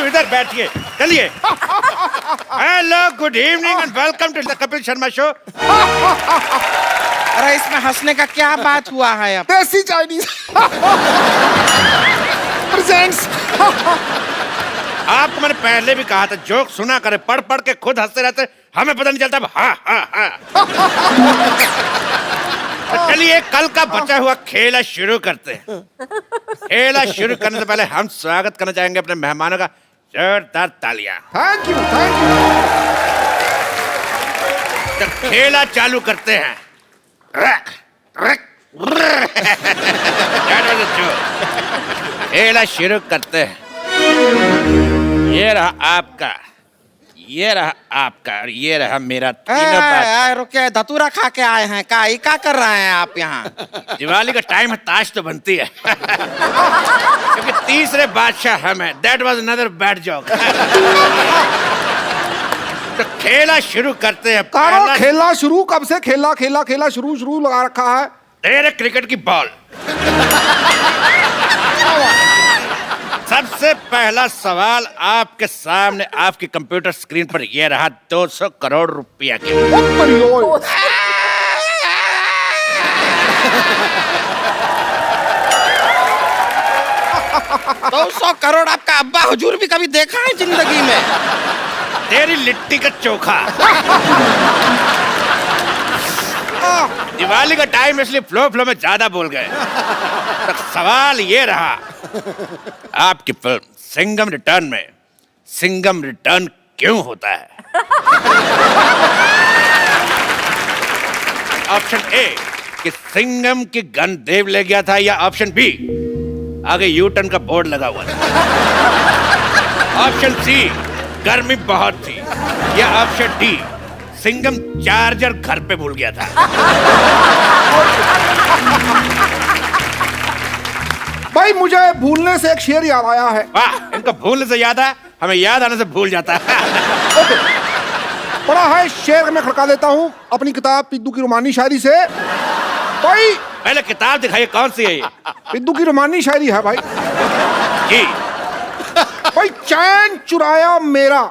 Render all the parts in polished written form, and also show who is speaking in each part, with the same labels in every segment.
Speaker 1: इधर बैठिए, चलिए। Hello, good evening and welcome to the Kapil Sharma show.
Speaker 2: अरे इसमें हंसने का क्या बात हुआ है अब?
Speaker 3: देसी चाइनीज प्रेजेंट्स।
Speaker 1: आपको मैंने पहले भी कहा था जोक सुना करे, पढ़ पढ़ के खुद हंसते रहते, हमें पता नहीं चलता। हाँ हाँ हाँ। चलिए कल का बचा हुआ खेला शुरू करते हैं। खेला शुरू करने से पहले हम स्वागत करना चाहेंगे अपने मेहमानों का, जोरदार तालियां।
Speaker 3: Thank you thank you.
Speaker 1: तो खेला चालू करते हैं। खेला शुरू करते हैं। ये रहा आपका, ये रहा आपका और ये रहा मेरा। तीनों बात।
Speaker 2: रुके, धतूरा खा के आए हैं क्या कर रहे हैं आप यहाँ?
Speaker 1: दिवाली का टाइम है, ताश तो बनती है। क्योंकि तीसरे बादशाह हम हैं। That was another bad joke। तो खेला शुरू करते हैं।
Speaker 3: कारो खेला शुरू कब से? खेला शुरू लगा रखा है।
Speaker 1: तेरे क्रिकेट की बॉल। सबसे पहला सवाल आपके सामने, आपकी कंप्यूटर स्क्रीन पर ये रहा 200 करोड़ रुपया के।
Speaker 2: 200 करोड़ आपका अब्बा हुजूर भी कभी देखा है जिंदगी में?
Speaker 1: तेरी लिट्टी का चोखा। दिवाली का टाइम इसलिए फ्लो में ज्यादा बोल गए। तो सवाल ये रहा, आपकी फिल्म सिंघम रिटर्न में सिंघम रिटर्न क्यों होता है? ऑप्शन ए कि सिंघम की गन देव ले गया था, या ऑप्शन बी आगे यू टर्न का बोर्ड लगा हुआ था, ऑप्शन सी गर्मी बहुत थी, या ऑप्शन डी सिंघम चार्जर घर पे भूल गया था।
Speaker 3: भाई मुझे भूलने से एक शेर याद आया है।
Speaker 1: वाह, इनको भूलने से याद है, हमें याद आने से भूल जाता है।
Speaker 3: ओके, पढ़ा है शेर में खड़का देता हूँ अपनी किताब पिद्दू की रोमानी शायरी से। भाई
Speaker 1: पहले किताब दिखाइए, कौन सी है ये?
Speaker 3: पिद्दू की रोमानी शायरी है भाई।
Speaker 1: जी।
Speaker 3: भाई चैन चुराया मेरा।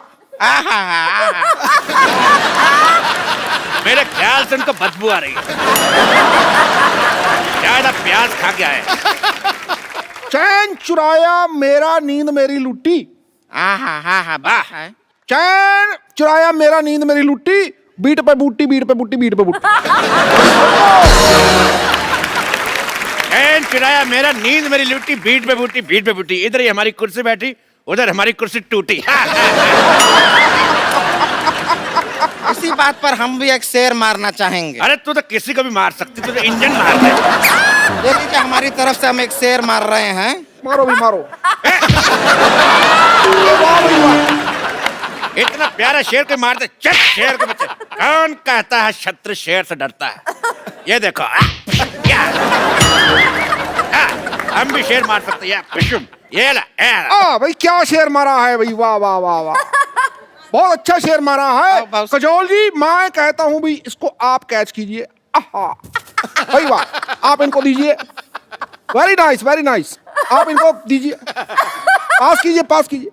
Speaker 1: मेरे ख्याल से उनको बदबू आ रही है, ज्यादा प्याज खा के आए।
Speaker 3: चैन चुराया मेरा नींद मेरी लुट्टी।
Speaker 2: वाह।
Speaker 3: चैन चुराया मेरा नींद मेरी लुट्टी, बीट पे बूटी बीट पे बूटी बीट पे बूटी।
Speaker 1: चैन चुराया मेरा नींद मेरी लुट्टी, बीट पे बूटी बीट पे बूटी। इधर ही हमारी कुर्सी बैठी, उधर हमारी कुर्सी टूटी।
Speaker 2: इसी बात पर हम भी एक शेर मारना चाहेंगे।
Speaker 1: अरे तू तो किसी को भी मार सकती, तू तो इंजन मार दे।
Speaker 2: देखिए कि हमारी तरफ से हम एक शेर मार रहे हैं।
Speaker 3: मारो भी मारो।
Speaker 1: इतना प्यारा शेर को मारते, चल शेर के बच्चे। कौन कहता है शत्रु शेर से डरता है? ये देखो। हम भी शेर मार सकते हैं। ये ला।
Speaker 3: भाई क्या शेर मारा है भाई, वाह वाह वाह वाह, बहुत अच्छा शेर मारा है। कजोल जी मैं कहता हूँ भी इसको आप कैच कीजिए। भाई वाह, आप इनको दीजिए। Very nice. आप इनको दीजिए, पास कीजिए।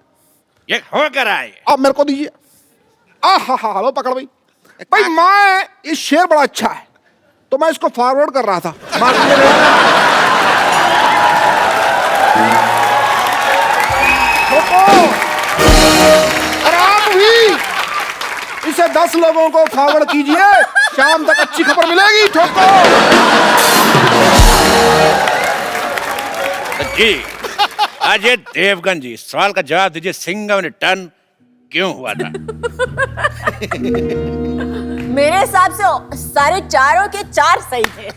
Speaker 1: ये हो कर आए,
Speaker 3: आप मेरे को दीजिए। लो पकड़ भाई। भाई मैं ये शेर बड़ा अच्छा है तो मैं इसको फॉरवर्ड कर रहा था। आराम हुई, इसे 10 लोगों को फॉरवर्ड कीजिए, शाम तक अच्छी खबर मिलेगी। ठोको।
Speaker 1: जी अजय देवगन जी, सवाल का जवाब दीजिए, सिंघम रिटर्न क्यों हुआ था?
Speaker 4: मेरे हिसाब से सारे चारों के 4 सही थे।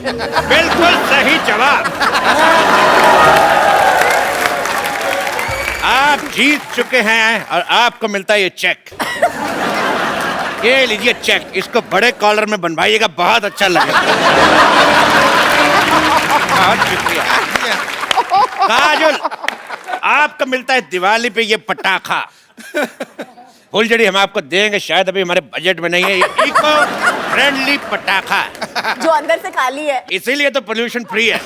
Speaker 1: बिल्कुल सही जवाब। आप जीत चुके हैं और आपको मिलता है ये चेक। ये लीजिए चेक, इसको बड़े कॉलर में बनवाइएगा, बहुत अच्छा लगेगा। बहुत शुक्रिया। काजल, आपको मिलता है दिवाली पे ये पटाखा। फुलझड़ी हम आपको देंगे, शायद अभी हमारे बजट में नहीं है। ये इको फ्रेंडली पटाखा
Speaker 4: जो अंदर से खाली है,
Speaker 1: इसीलिए तो पोल्यूशन फ्री है।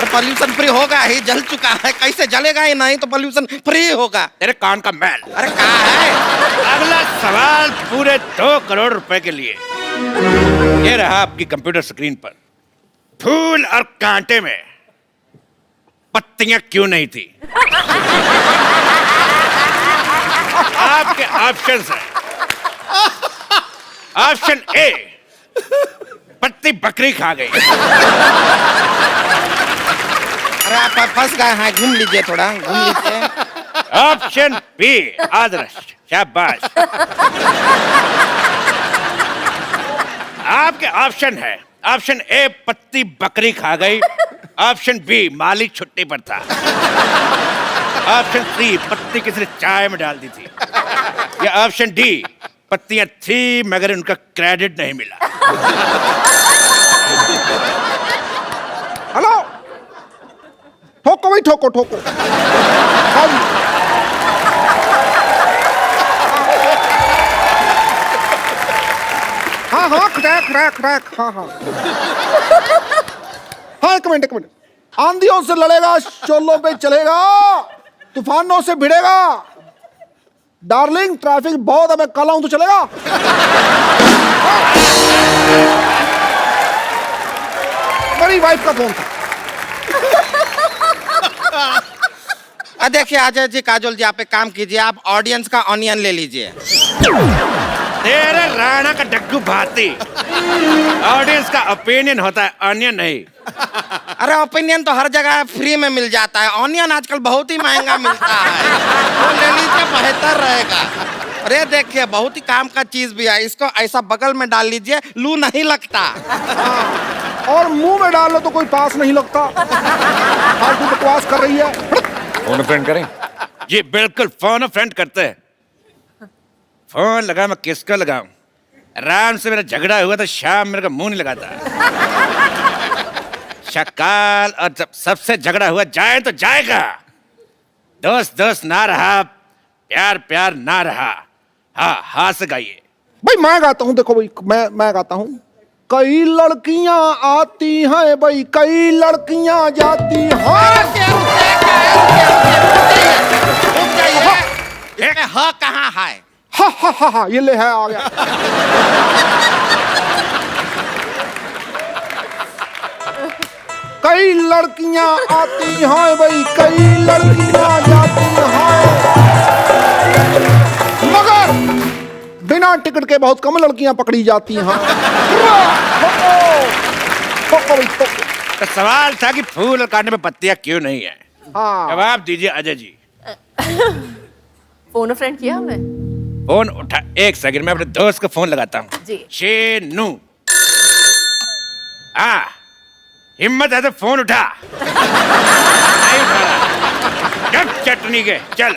Speaker 2: पोल्यूशन फ्री होगा ही, जल चुका है, कैसे जलेगा ही नहीं तो पोल्यूशन फ्री होगा।
Speaker 1: तेरे कान का मैल।
Speaker 2: अरे कहा है?
Speaker 1: अगला सवाल पूरे 2 करोड़ रुपए के लिए। ये रहा आपकी कंप्यूटर स्क्रीन पर। फूल और कांटे में पत्तियां क्यों नहीं थी? आपके ऑप्शंस हैं। ऑप्शन ए, पत्ती बकरी खा गई।
Speaker 2: अरे आप फंस गए हैं, घूम लीजिए, थोड़ा घूम लीजिए।
Speaker 1: ऑप्शन बी, आदर्श, शाबाश। आपके ऑप्शन है, ऑप्शन ए पत्ती बकरी खा गई, ऑप्शन बी मालिक छुट्टी पर था, ऑप्शन सी पत्ती किसी ने चाय में डाल दी थी, या ऑप्शन डी पत्तियां थी मगर उनका क्रेडिट नहीं मिला।
Speaker 3: हेलो, ठोको भाई, ठोको ठोको। हाँ जी। हाँ हाँ, क्रैक क्रैक क्रैक, हाँ हाँ। हाँ, एक मिनट एक मिनट। आंधियों से लड़ेगा, शोलों पे चलेगा, तूफानों से भिड़ेगा। डार्लिंग, ट्रैफिक बहुत है, मैं कल आऊं तो चलेगा? मेरी वाइफ का फोन था।
Speaker 2: देखिए अजय जी, काजोल जी, आप एक काम कीजिए, आप ऑडियंस का ऑनियन ले लीजिए।
Speaker 1: तेरे राणा का डग्गू भाती। ऑडियंस का ओपिनियन होता है, ऑनियन नहीं।
Speaker 2: अरे ओपिनियन तो हर जगह फ्री में मिल जाता है, ऑनियन आजकल बहुत ही महंगा मिलता है, वो ले लीजिए, बेहतर रहेगा। अरे देखिए, बहुत ही काम का चीज भी है, इसको ऐसा बगल में डाल लीजिए, लू नहीं लगता।
Speaker 3: और मुंह में डाल लो तो कोई पास नहीं लगता। फालतू बकवास कर रही है।
Speaker 5: फोन फ्रेंड करें?
Speaker 1: जी बिल्कुल, फोन फ्रेंड करते हैं। फोन लगा, मैं किसको लगाऊं? राम से मेरा झगड़ा हुआ तो शाम मेरे को मुंह नहीं लगाता। शकाल, और जब सबसे झगड़ा हुआ जाए तो जाएगा। दोस्त दोस्त ना रहा, प्यार प्यार ना रहा। हाँ हाँ से गाइए।
Speaker 3: भाई मैं गाता हूँ, देखो भाई, मैं गाता हूँ। कई लड़कियां आती हैं भाई, कई लड़कियां जाती हैं।
Speaker 2: हाँ कहाँ है?
Speaker 3: हा हा हा हा, ये ले है, आ गया। कई लड़कियां आती हैं भाई, कई लड़कियां जाती हैं, मगर बिना टिकट के बहुत कम लड़कियां पकड़ी जाती हैं।
Speaker 1: तो सवाल था कि फूल और कांटे में पत्तियां क्यों नहीं है।
Speaker 3: हाँ।
Speaker 1: जवाब दीजिए अजय जी।
Speaker 4: फोन फ्रेंड किया हमने।
Speaker 1: फोन उठा, एक सेकंड, मैं अपने दोस्त को फोन लगाता हूँ।
Speaker 4: जी।
Speaker 1: शेनू, हाँ, हिम्मत है तो फोन उठा। नहीं उठा रहा। जब चटनी के, चल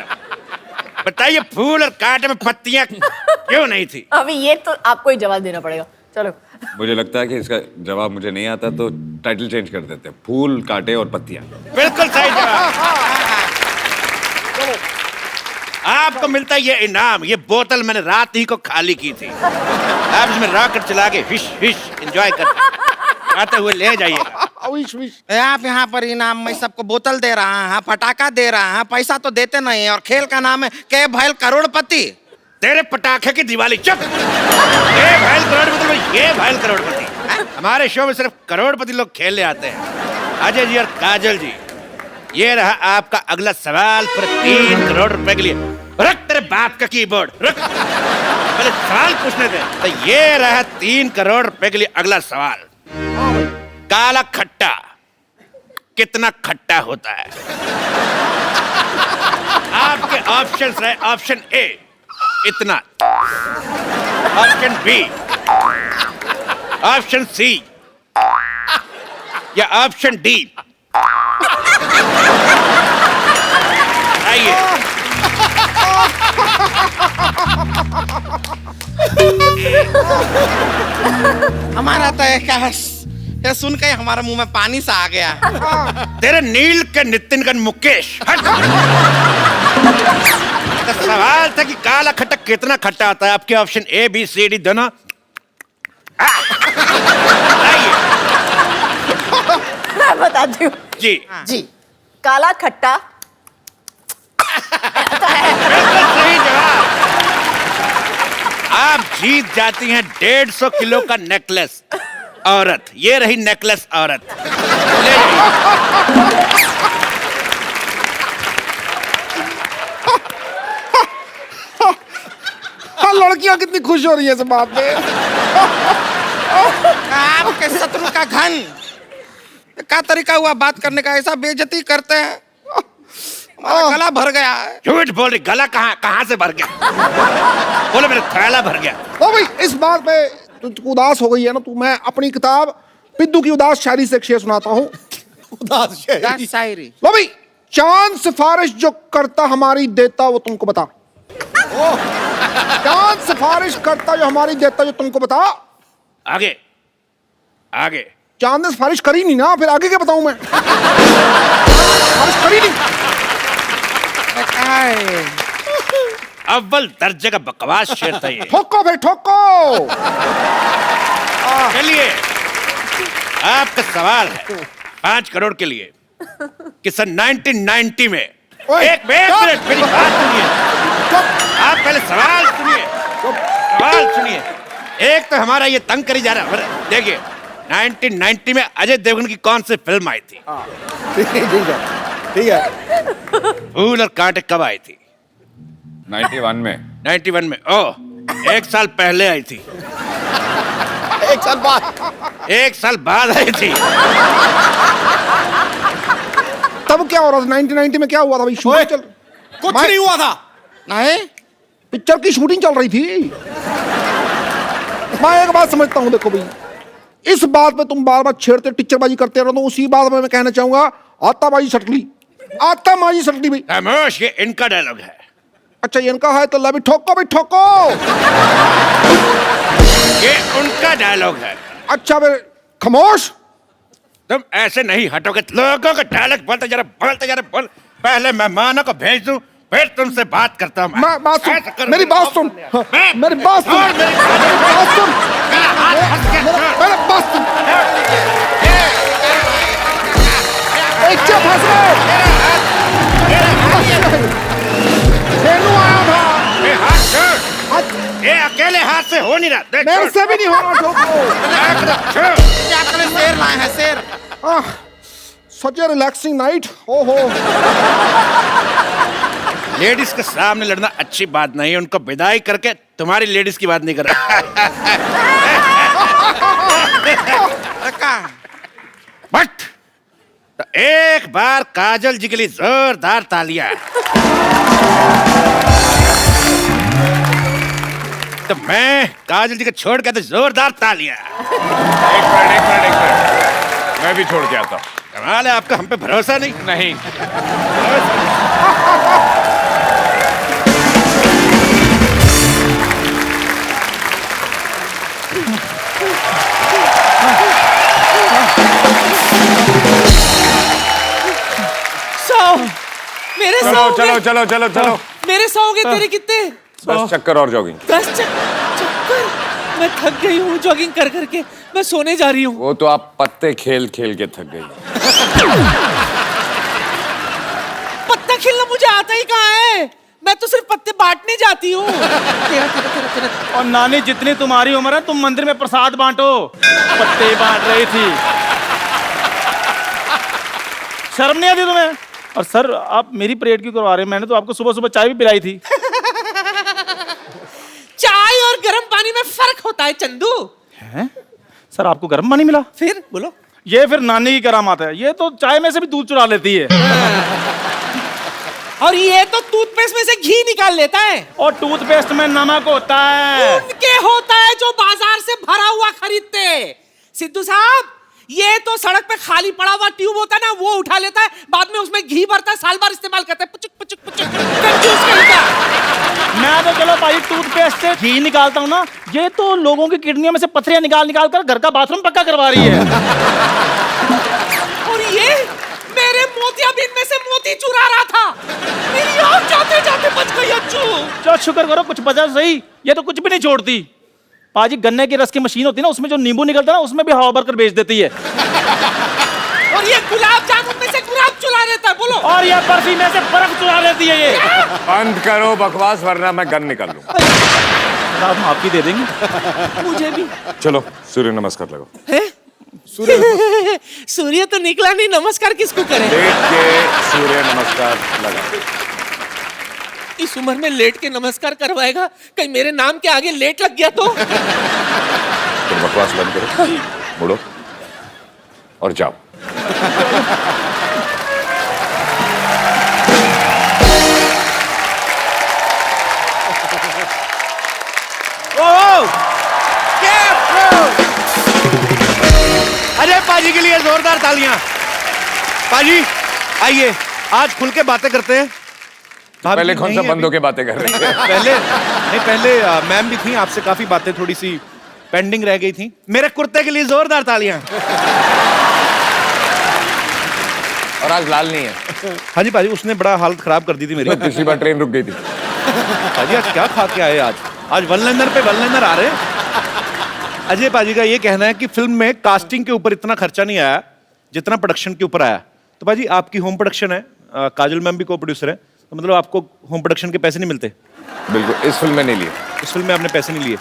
Speaker 1: बताइए, फूल और कांटे में पत्तियां क्यों नहीं थी?
Speaker 4: अभी ये तो आपको ही जवाब देना पड़ेगा। चलो।
Speaker 5: मुझे लगता है कि इसका जवाब मुझे नहीं आता, तो टाइटल चेंज कर देते हैं, फूल कांटे और पत्तियां।
Speaker 1: बिल्कुल सही जवाब। आपको मिलता है ये इनाम। ये बोतल मैंने रात ही को खाली की थी। आप इसमें रॉकेट चला के हिश हिश एंजॉय करते आते हुए ले जाइएगा।
Speaker 2: आप यहाँ पर इनाम में सबको बोतल दे रहा है, पटाखा दे रहा है, पैसा तो देते नहीं है, और खेल का नाम है के भैल करोड़पति।
Speaker 1: तेरे पटाखे की दिवाली। चुप। ये भैल करोड़पति, ये भैल करोड़पति। हमारे शो में सिर्फ करोड़पति लोग खेलने आते हैं। अजय जी और काजल जी, ये रहा आपका अगला सवाल पर 3 करोड़ रुपए के लिए। रख तेरे बाप का कीबोर्ड, रख। पहले सवाल पूछने दे। तो ये रहा 3 करोड़ रुपए के लिए अगला सवाल। काला खट्टा कितना खट्टा होता है? आपके ऑप्शंस रहे, ऑप्शन ए इतना, ऑप्शन बी, ऑप्शन सी, या ऑप्शन डी। आइए।
Speaker 2: हमारा तो ये सुन के हमारे मुंह में पानी सा आ गया।
Speaker 1: तेरे नील के नितिन का मुकेश। हट। तो सवाल था कि काला खट्टा कितना खट्टा होता है। आपके option A B C D दोनों।
Speaker 4: मैं बताती हूँ।
Speaker 1: जी
Speaker 4: जी, काला खट्टा।
Speaker 1: सही जवाब। आप जीत जाती हैं 150 किलो का नेकलेस औरत। ये रही नेकलेस औरत, ले जाइए।
Speaker 3: हाँ, लड़कियां कितनी खुश हो रही है इस बात पे।
Speaker 2: आपके शत्रु का घन क्या तरीका हुआ बात करने का, ऐसा बेइज्जती करते हैं। हमारा गला भर गया है।
Speaker 1: झूठ बोल रही, गला कहाँ से भर गया? बोले मेरा थैला भर गया।
Speaker 3: तो भाई इस बात पे तू उदास हो गई है ना, तू मैं अपनी किताब पिद्दू की उदास शायरी से एक शेर सुनाता हूँ।
Speaker 2: उदास शायरी।
Speaker 3: लो भाई, चांद सिफारिश जो करता हमारी देता वो तुमको बता। चांद सिफारिश करता जो हमारी देता जो तुमको बता।
Speaker 1: आगे आगे।
Speaker 3: चांद ने सिफारिश करी नहीं ना, फिर आगे क्या बताऊं मैं? सिफारिश करी नहीं।
Speaker 1: अव्वल दर्जे का बकवास शेर था ये।
Speaker 3: ठोको फिर ठोको।
Speaker 1: चलिए, आपका सवाल है 5 करोड़ के लिए कि सन 1990 में एक मिनट मेरी बात सुनिए। आप पहले सवाल सुनिए, सवाल सुनिए। एक तो हमारा ये तंग करी जा रहा है। देखिए 1990 में अजय देवगन की कौन सी फिल्म आई थी?
Speaker 3: ठीक है।
Speaker 1: फूल और कांटे कब आई थी?
Speaker 5: 91 में।
Speaker 1: 91 में। ओह, 1 साल पहले आई थी।
Speaker 3: 1 साल बाद।
Speaker 1: 1 साल बाद आई थी।
Speaker 3: तब क्या हो रहा था 1990 में? क्या हुआ था भाई? शूटिंग चल
Speaker 2: कुछ नहीं हुआ था। नहीं,
Speaker 3: पिक्चर की शूटिंग चल रही थी। मैं एक बात समझता हूँ, देखो भाई, इस बात पे तुम बार बार छेड़ते टीचरबाजी करते रहो, तो उसी बात में मैं कहना चाहूंगा आताबाजी सटली, आताबाजी सटली भाई।
Speaker 1: खामोश, ये इनका डायलॉग है।
Speaker 3: अच्छा, ये इनका है तो ला भी ठोको भाई ठोको।
Speaker 1: ये उनका डायलॉग है।
Speaker 3: अच्छा फिर खामोश।
Speaker 1: तुम ऐसे नहीं हटोगे। लोगों का डायलॉग बोलते जा रहे बोल। पहले मेहमानों को भेज दूं, फिर तुमसे बात करता हूं।
Speaker 3: बात सुन,
Speaker 1: ऐसा करो।
Speaker 3: मेरी बात सुन, मेरी बात सुन,
Speaker 1: और मेरी
Speaker 3: बात सुन,
Speaker 1: मेरा हाथ फंस गया।
Speaker 3: मेरी बात सुन। चुप हंस रहे। आया था।
Speaker 1: ये हाथ छोड़। ये अकेले हाथ से हो नहीं रहा। देख,
Speaker 3: मेरे से भी नहीं हो रहा। ठोको।
Speaker 2: क्या करें, शेर लाए हैं शेर।
Speaker 3: सच ए रिलैक्सिंग नाइट। ओहो,
Speaker 1: लेडीज के सामने लड़ना अच्छी बात नहीं है। उनको विदाई करके तुम्हारी लेडीज की बात नहीं कर रहा। बट तो एक बार काजल जी के लिए जोरदार तालियां। तो मैं काजल जी को छोड़ के तो जोरदार तालियां।
Speaker 5: एक मिनट, मैं भी छोड़ के आता हूँ।
Speaker 1: कमाल है, आपका हम पे भरोसा नहीं।
Speaker 5: नहीं।
Speaker 6: मेरे
Speaker 5: चलो।
Speaker 6: मेरे 100 के तेरे कितने?
Speaker 5: 10 चक्कर और जॉगिंग।
Speaker 6: 10 चक्कर। मैं थक गई हूँ जॉगिंग कर करके। मैं सोने जा रही हूँ।
Speaker 5: वो तो आप पत्ते खेल खेल के थक गई।
Speaker 6: पत्ता खेलना मुझे आता ही कहाँ है। मैं तो सिर्फ पत्ते बांटने जाती हूँ।
Speaker 7: और नानी, जितनी तुम्हारी उम्र है, तुम मंदिर में प्रसाद बांटो। पत्ते बांट रही थी। शर्म नहीं आती तुम्हें? और सर, आप मेरी परेड क्यों करवा रहे हैं? मैंने तो आपको सुबह सुबह चाय भी पिलाई थी।
Speaker 6: चाय और गर्म पानी में फर्क होता है चंदू।
Speaker 7: हैं? सर, आपको गर्म पानी मिला?
Speaker 6: फिर बोलो।
Speaker 7: ये फिर नानी की करामात है। ये तो चाय में से भी दूध चुरा लेती है।
Speaker 6: और ये तो टूथपेस्ट में से घी निकाल लेता है।
Speaker 7: और टूथपेस्ट में नमक होता है।
Speaker 6: उनके होता है जो बाजार से भरा हुआ खरीदते। सिद्धू साहब, ये तो सड़क पे खाली पड़ा हुआ ट्यूब होता है ना, वो उठा लेता है, बाद में उसमें घी भरता है, साल भर इस्तेमाल करता है। पुचुक पुचुक पुचुक कंजूस कहीं का।
Speaker 7: मैं तो चलो भाई टूथपेस्ट से घी निकालता हूँ ना, ये तो लोगों की किडनियों में से पथरियां निकाल निकाल कर घर का बाथरूम पक्का करवा रही है।
Speaker 6: और ये मेरे मोतियाबिंद में से मोती चुरा रहा था। मेरी आँख जाते जाते बच गई अच्छू।
Speaker 7: चलो शुक्र करो कुछ बचा सही। ये तो कुछ भी नहीं छोड़ती। पाजी, गन्ने की रस की मशीन होती है ना, उसमें जो नींबू निकलता है ना, उसमें भी हवा भरकर बेच देती है।
Speaker 6: और और ये गुलाब जामुन में से गुलाब चुरा देता है, बोलो।
Speaker 7: और ये बर्फी में से बर्फ चुरा लेती है ये।
Speaker 5: बंद करो बकवास वरना मैं गन निकाल लूं।
Speaker 7: आप माफी दे देंगे
Speaker 6: मुझे भी।
Speaker 5: चलो सूर्य नमस्कार लगाओ।
Speaker 6: है? सूर्य तो निकला नहीं, नमस्कार किसको करें?
Speaker 5: लेट के सूर्य नमस्कार लगाओ।
Speaker 6: इस उम्र में लेट के नमस्कार करवाएगा? कहीं मेरे नाम के आगे लेट लग गया तो?
Speaker 5: तुम बकवास बंद करो, मुड़ो और जाओ।
Speaker 1: अरे पाजी के लिए जोरदार तालियां। पाजी आइए, आज खुल के बातें करते हैं।
Speaker 5: पहले कौन सा बंदों के बातें कर रहे थे?
Speaker 1: पहले मैम भी थी, आपसे काफी बातें थोड़ी सी पेंडिंग रह गई थी। मेरे कुर्ते के लिए जोरदार तालियां।
Speaker 5: और आज लाल नहीं है।
Speaker 1: हाँ जी पाजी, उसने बड़ा हालत खराब कर दी थी मेरी।
Speaker 5: पिछली बार ट्रेन रुक गई थी।
Speaker 1: पाजी आज क्या खा के आए? आज वन लाइनर पे वन लाइनर आ रहे हैं। अजय पाजी का ये कहना है कि फिल्म में कास्टिंग के ऊपर इतना खर्चा नहीं आया जितना प्रोडक्शन के ऊपर आया। तो पाजी आपकी होम प्रोडक्शन है, काजल मैम भी को प्रोड्यूसर है, तो मतलब आपको होम प्रोडक्शन के पैसे नहीं मिलते?
Speaker 5: बिल्कुल, इस फिल्म में नहीं लिए।
Speaker 1: इस फिल्म में आपने पैसे नहीं लिए?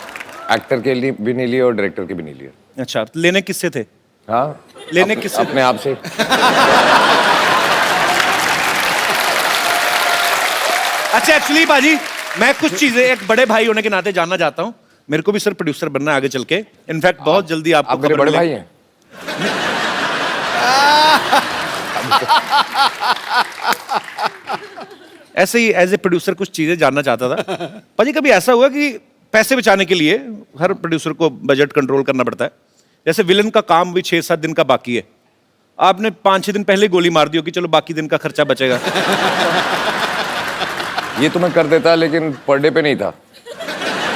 Speaker 5: एक्टर के लिए भी नहीं लिए और डायरेक्टर के भी नहीं लिए।
Speaker 1: अच्छा, तो लेने किससे थे?
Speaker 5: हाँ,
Speaker 1: लेने किससे?
Speaker 5: अपने आप से।
Speaker 1: अच्छा एक्चुअली बाजी, मैं कुछ चीजें एक बड़े भाई होने के नाते जानना चाहता हूँ। मेरे को भी सर प्रोड्यूसर बनना है आगे चल के। इनफैक्ट बहुत जल्दी आपको
Speaker 5: आप मेरे बड़े भाई हैं।
Speaker 1: ऐसे ही एज ए प्रोड्यूसर कुछ चीजें जानना चाहता था। पाजी कभी ऐसा हुआ कि पैसे बचाने के लिए हर प्रोड्यूसर को बजट कंट्रोल करना पड़ता है? जैसे विलन का काम भी 6-7 दिन का बाकी है, आपने 5-6 दिन पहले गोली मार दी हो कि चलो बाकी दिन का खर्चा बचेगा।
Speaker 5: ये तो मैं कर देता लेकिन पर डे पे नहीं था।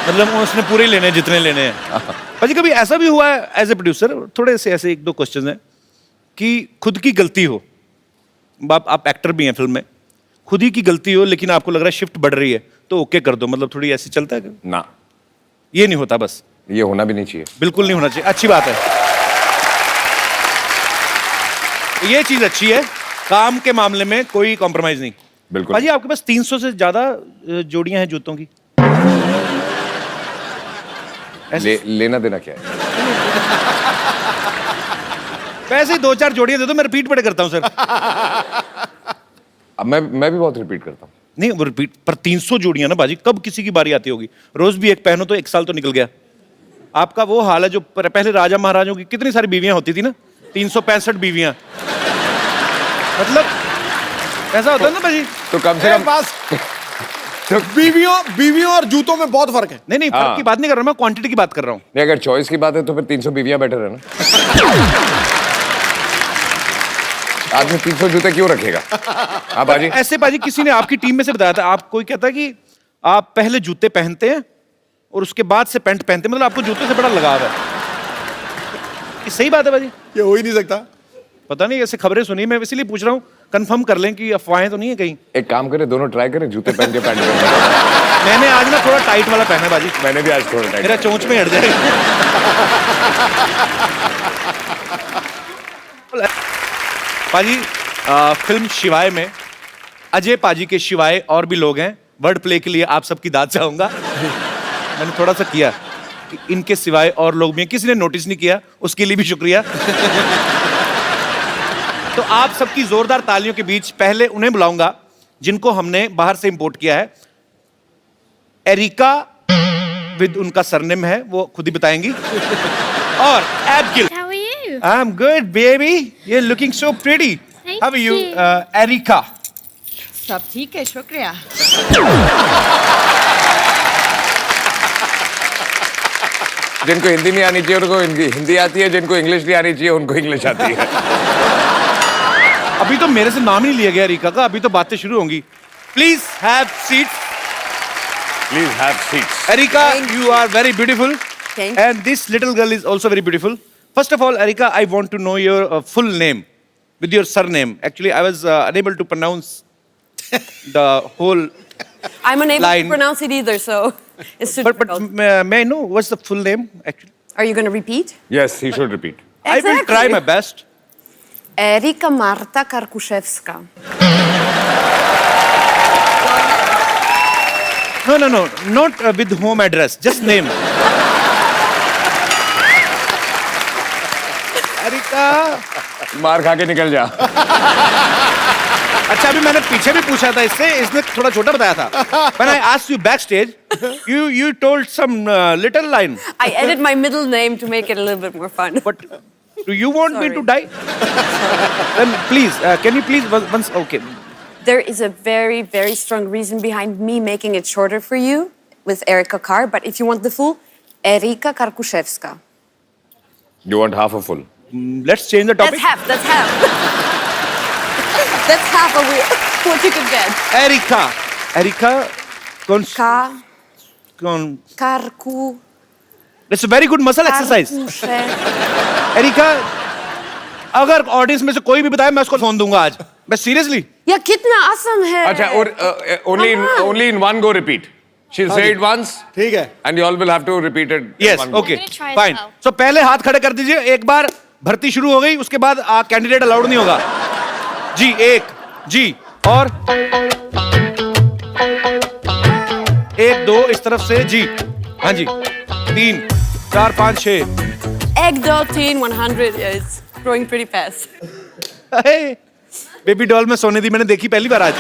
Speaker 1: मतलब उसने पूरे लेने हैं जितने लेने हैं। पाजी कभी ऐसा भी हुआ है एज ए प्रोड्यूसर, थोड़े से ऐसे 1-2 क्वेश्चन हैं, कि खुद की गलती हो, आप एक्टर भी हैं फिल्म में, खुद ही की गलती हो लेकिन आपको लग रहा है शिफ्ट बढ़ रही है तो ओके कर दो, मतलब थोड़ी ऐसे चलता है?
Speaker 5: ना,
Speaker 1: ये नहीं होता? बस
Speaker 5: ये होना भी नहीं चाहिए।
Speaker 1: बिल्कुल नहीं होना चाहिए। अच्छी बात है, ये चीज अच्छी है। काम के मामले में कोई कॉम्प्रोमाइज नहीं।
Speaker 5: बिल्कुल।
Speaker 1: पाजी आपके पास 300 से ज्यादा जोड़ियां हैं जूतों की।
Speaker 5: लेना देना क्या है?
Speaker 1: वैसे ही 2-4 जोड़ियां दे दो, मैं रिपीट बड़े करता हूं सर।
Speaker 5: अब मैं भी बहुत रिपीट करता हूँ।
Speaker 1: नहीं वो रिपीट पर 300 जोड़ियां ना बाजी, कब किसी की बारी आती होगी? रोज भी एक पहनो तो 1 साल तो निकल गया। आपका वो हाल है जो पहले राजा महाराजों की कितनी सारी बीवियां होती थी ना, 365 बीवियां। मतलब ऐसा होता है ना बाजी।
Speaker 5: तो कम से कम
Speaker 3: पास बीवियों और जूतों में बहुत फर्क है।
Speaker 1: नहीं फर्क की बात नहीं कर रहा मैं, क्वांटिटी की बात कर रहा हूँ।
Speaker 5: नहीं, अगर चॉइस की बात है तो फिर 300 बीवियां बेटर है ना। आदमी 300 जूते क्यों रखेगा? हाँ बाजी।
Speaker 1: ऐसे बाजी किसी ने आपकी टीम में से बताया था, आप कोई कहता है कि आप पहले जूते पहनते हैं और उसके बाद से पैंट पहनते हैं, मतलब आपको जूते से बड़ा लगाव है। ये सही बात है बाजी?
Speaker 3: ये हो ही नहीं सकता।
Speaker 1: पता नहीं, ऐसे खबरें सुनी, मैं इसीलिए पूछ रहा हूँ, कंफर्म कर लें कि अफवाहें तो नहीं है कहीं।
Speaker 5: एक काम करें, दोनों ट्राई करें, जूते पहन के पैंट पहन।
Speaker 1: मैंने आज ना थोड़ा टाइट वाला पहना है बाजी।
Speaker 5: मैंने भी आज थोड़ा टाइट।
Speaker 1: मेरा चोंच में हट जाएगा। पाजी फिल्म शिवाय में अजय पाजी के शिवाय और भी लोग हैं। वर्ड प्ले के लिए आप सबकी दाद चाहूंगा। मैंने थोड़ा सा किया कि इनके सिवाय और लोग भी हैं, किसी ने नोटिस नहीं किया, उसके लिए भी शुक्रिया। तो आप सबकी जोरदार तालियों के बीच पहले उन्हें बुलाऊंगा जिनको हमने बाहर से इंपोर्ट किया है। एरिका विद उनका सरनेम है, वो खुद ही बताएंगी। और एबगिल।
Speaker 8: How are you?
Speaker 1: I'm good, baby. You're looking so pretty.
Speaker 8: Thank
Speaker 1: How are you,
Speaker 8: you.
Speaker 1: Erika?
Speaker 8: सब ठीक है, शुक्रिया।
Speaker 5: जिनको हिंदी नहीं आनी चाहिए उनको हिंदी आती है, जिनको इंग्लिश नहीं आनी चाहिए उनको इंग्लिश आती है।
Speaker 1: अभी तो मेरे से नाम ही नहीं लिया गया एरिका का, अभी तो बातें शुरू होंगी। Please have seats.
Speaker 5: Please have seats.
Speaker 1: Erika, you are very beautiful.
Speaker 4: Thank you.
Speaker 1: And this little girl is also very beautiful. First of all, Erika, I want to know your full name with your surname. Actually, I was unable to pronounce the whole
Speaker 9: I'm unable
Speaker 1: line.
Speaker 9: to pronounce it either, so it's too
Speaker 1: But
Speaker 9: difficult.
Speaker 1: may I know what's the full name actually?
Speaker 9: Are you going to repeat?
Speaker 5: Yes, he should repeat.
Speaker 1: I will try my best.
Speaker 9: Erika Marta Karkuszewska.
Speaker 1: No, not with home address, just name. Erica.
Speaker 5: मार खा के निकल जा।
Speaker 1: अच्छा, अभी मैंने पीछे भी पूछा था इससे, इसने थोड़ा छोटा बताया था। When I asked you backstage, you told some little line.
Speaker 9: I added my middle name to make it a little bit more fun.
Speaker 1: But do you want me to die? Then please, can you please once? Okay.
Speaker 9: There is a very, very strong reason behind me making it shorter for you with Erika Kar, but if you want the full, Erika Karkuszewska.
Speaker 5: You want half a full?
Speaker 1: Let's change the topic.
Speaker 9: That's half. That's half of what you could get.
Speaker 1: Erika,
Speaker 9: Karku.
Speaker 1: It's a very good muscle exercise. Erica, अगर audience में से कोई भी बताए मैं उसको phone दूंगा आज। मैं सीरियसली।
Speaker 9: या कितना आसान है।
Speaker 5: अच्छा, और only in one go repeat. She'll say it once.
Speaker 3: ठीक है।
Speaker 5: And you all will have to repeat it.
Speaker 1: Yes, okay, fine. So पहले हाथ खड़े कर दीजिए। एक बार भर्ती शुरू हो गई, उसके बाद कैंडिडेट अलाउड नहीं होगा। जी, एक, जी, और 1 2 इस तरफ से, जी, हाँ जी, 3 4 5 6।
Speaker 9: 1 2 3 100. Yeah, it's growing pretty fast.
Speaker 1: Baby doll में सोने दी मैंने देखी पहली बार आज।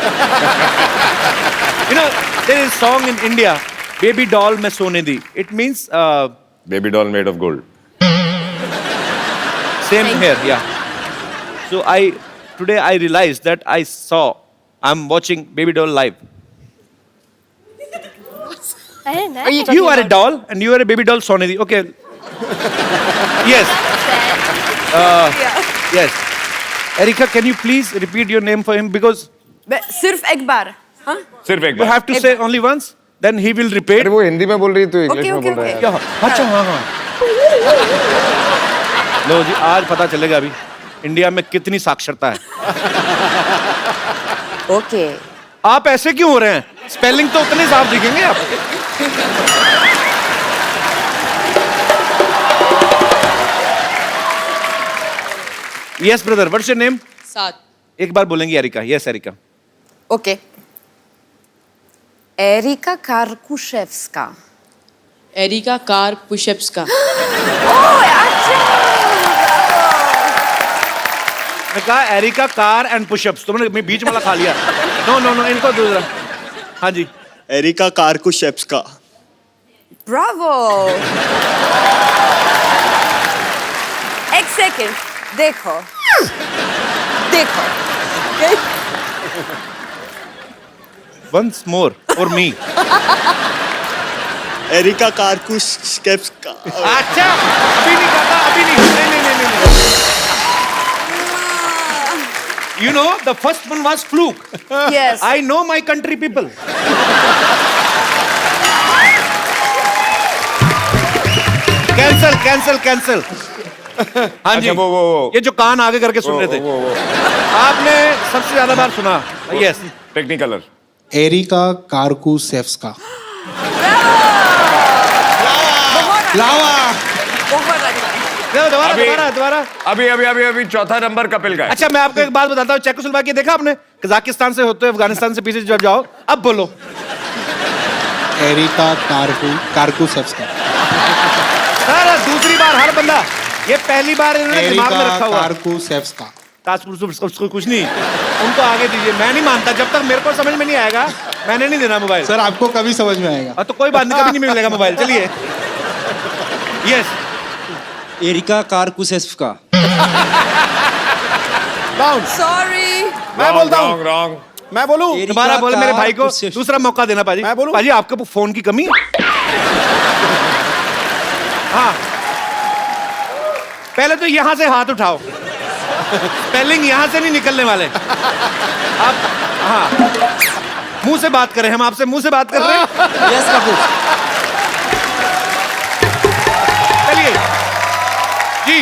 Speaker 1: You know, there is song in India, Baby doll में सोने दी. It means
Speaker 5: Baby doll made of gold.
Speaker 1: Same here, yeah. So today I realized that I'm watching Baby doll live. You are a doll and you are a baby doll सोने दी. Okay. Yes. Yes. Erika, can you please repeat your name for him because
Speaker 9: सिर्फ एक बार, हाँ?
Speaker 5: सिर्फ एक
Speaker 1: you
Speaker 5: bar.
Speaker 1: have to say only once, then he will repeat.
Speaker 5: अरे वो हिंदी में बोल रही है, तू इंग्लिश
Speaker 9: Okay,
Speaker 5: में
Speaker 9: okay,
Speaker 5: बोल रहा है।
Speaker 1: क्या? अच्छा, हाँ। लो जी, आज पता चलेगा अभी इंडिया में कितनी साक्षरता है।
Speaker 9: ओके।
Speaker 1: आप ऐसे क्यों हो रहे हैं? स्पेलिंग तो उतने साफ दिखेंगे आप। Yes, brother. What's your name?
Speaker 8: सात।
Speaker 1: एक बार बोलेंगे Erika. Yes, Erika.
Speaker 9: Okay. Erika Karkuszewska.
Speaker 8: Erika car पुशअप्सका।
Speaker 1: मैं कहा एरिका कार एंड पुशअप्स, तुमने बीच वाला खा लिया। नो, इनको दूसरा। हाँ जी।
Speaker 10: Erika Karkuszewska.
Speaker 9: ब्रावो। एक सेकंड, देखो।
Speaker 1: Once more for me.
Speaker 10: Erika Karkuszewska.
Speaker 1: अच्छा, अभी नहीं कहता, अभी नहीं। You know, the first one was fluke.
Speaker 9: Yes.
Speaker 1: I know my country people. Cancel. हाँ जी,
Speaker 5: अच्छा, वो।
Speaker 1: ये जो कान आगे करके सुन रहे थे, आपने सबसे ज्यादा बार सुना। Yes,
Speaker 5: Technicolor.
Speaker 11: एरिका कार्कुशेव्स्का।
Speaker 10: लावा।
Speaker 1: दोबारा।
Speaker 5: अभी चौथा नंबर कपिल का है।
Speaker 1: अच्छा, मैं आपको एक बात बताता हूँ। चेकोस्लोवाकिया देखा आपने? कजाकिस्तान से होते हुए अफगानिस्तान से पीछे जब जाओ, अब बोलो।
Speaker 11: एरिका कार्कुशेव्स्का।
Speaker 1: सर, दूसरी बार हर बंदा, ये पहली बार इन्होंने दिमाग में रखा हुआ।
Speaker 11: कार्कुशेव्स्का।
Speaker 1: कुछ नहीं, उनको आगे दीजिए। मैं नहीं मानता, जब तक मेरे को समझ में नहीं आएगा मैंने नहीं देना मोबाइल।
Speaker 11: सर आपको कभी समझ में आएगा।
Speaker 1: तो कोई बात नहीं, कभी नहीं मिलेगा मोबाइल। चलिए। Yes,
Speaker 11: Erika Karkuszewska.
Speaker 9: सॉरी।
Speaker 3: मैं बोलता हूँ।
Speaker 5: रॉन्ग।
Speaker 3: मैं बोलूं?
Speaker 1: दोबारा बोले मेरे भाई को, दूसरा मौका देना पाजी।
Speaker 3: मैं बोलूं?
Speaker 1: पाजी, आपके फोन की कमी है? हाँ, पहले तो यहां से हाथ उठाओ। स्पेलिंग यहां से नहीं निकलने वाले। आप हाँ, मुंह से बात करें, हम आपसे मुंह से बात कर रहे हैं।
Speaker 11: यस कपूर।
Speaker 1: चलिए जी।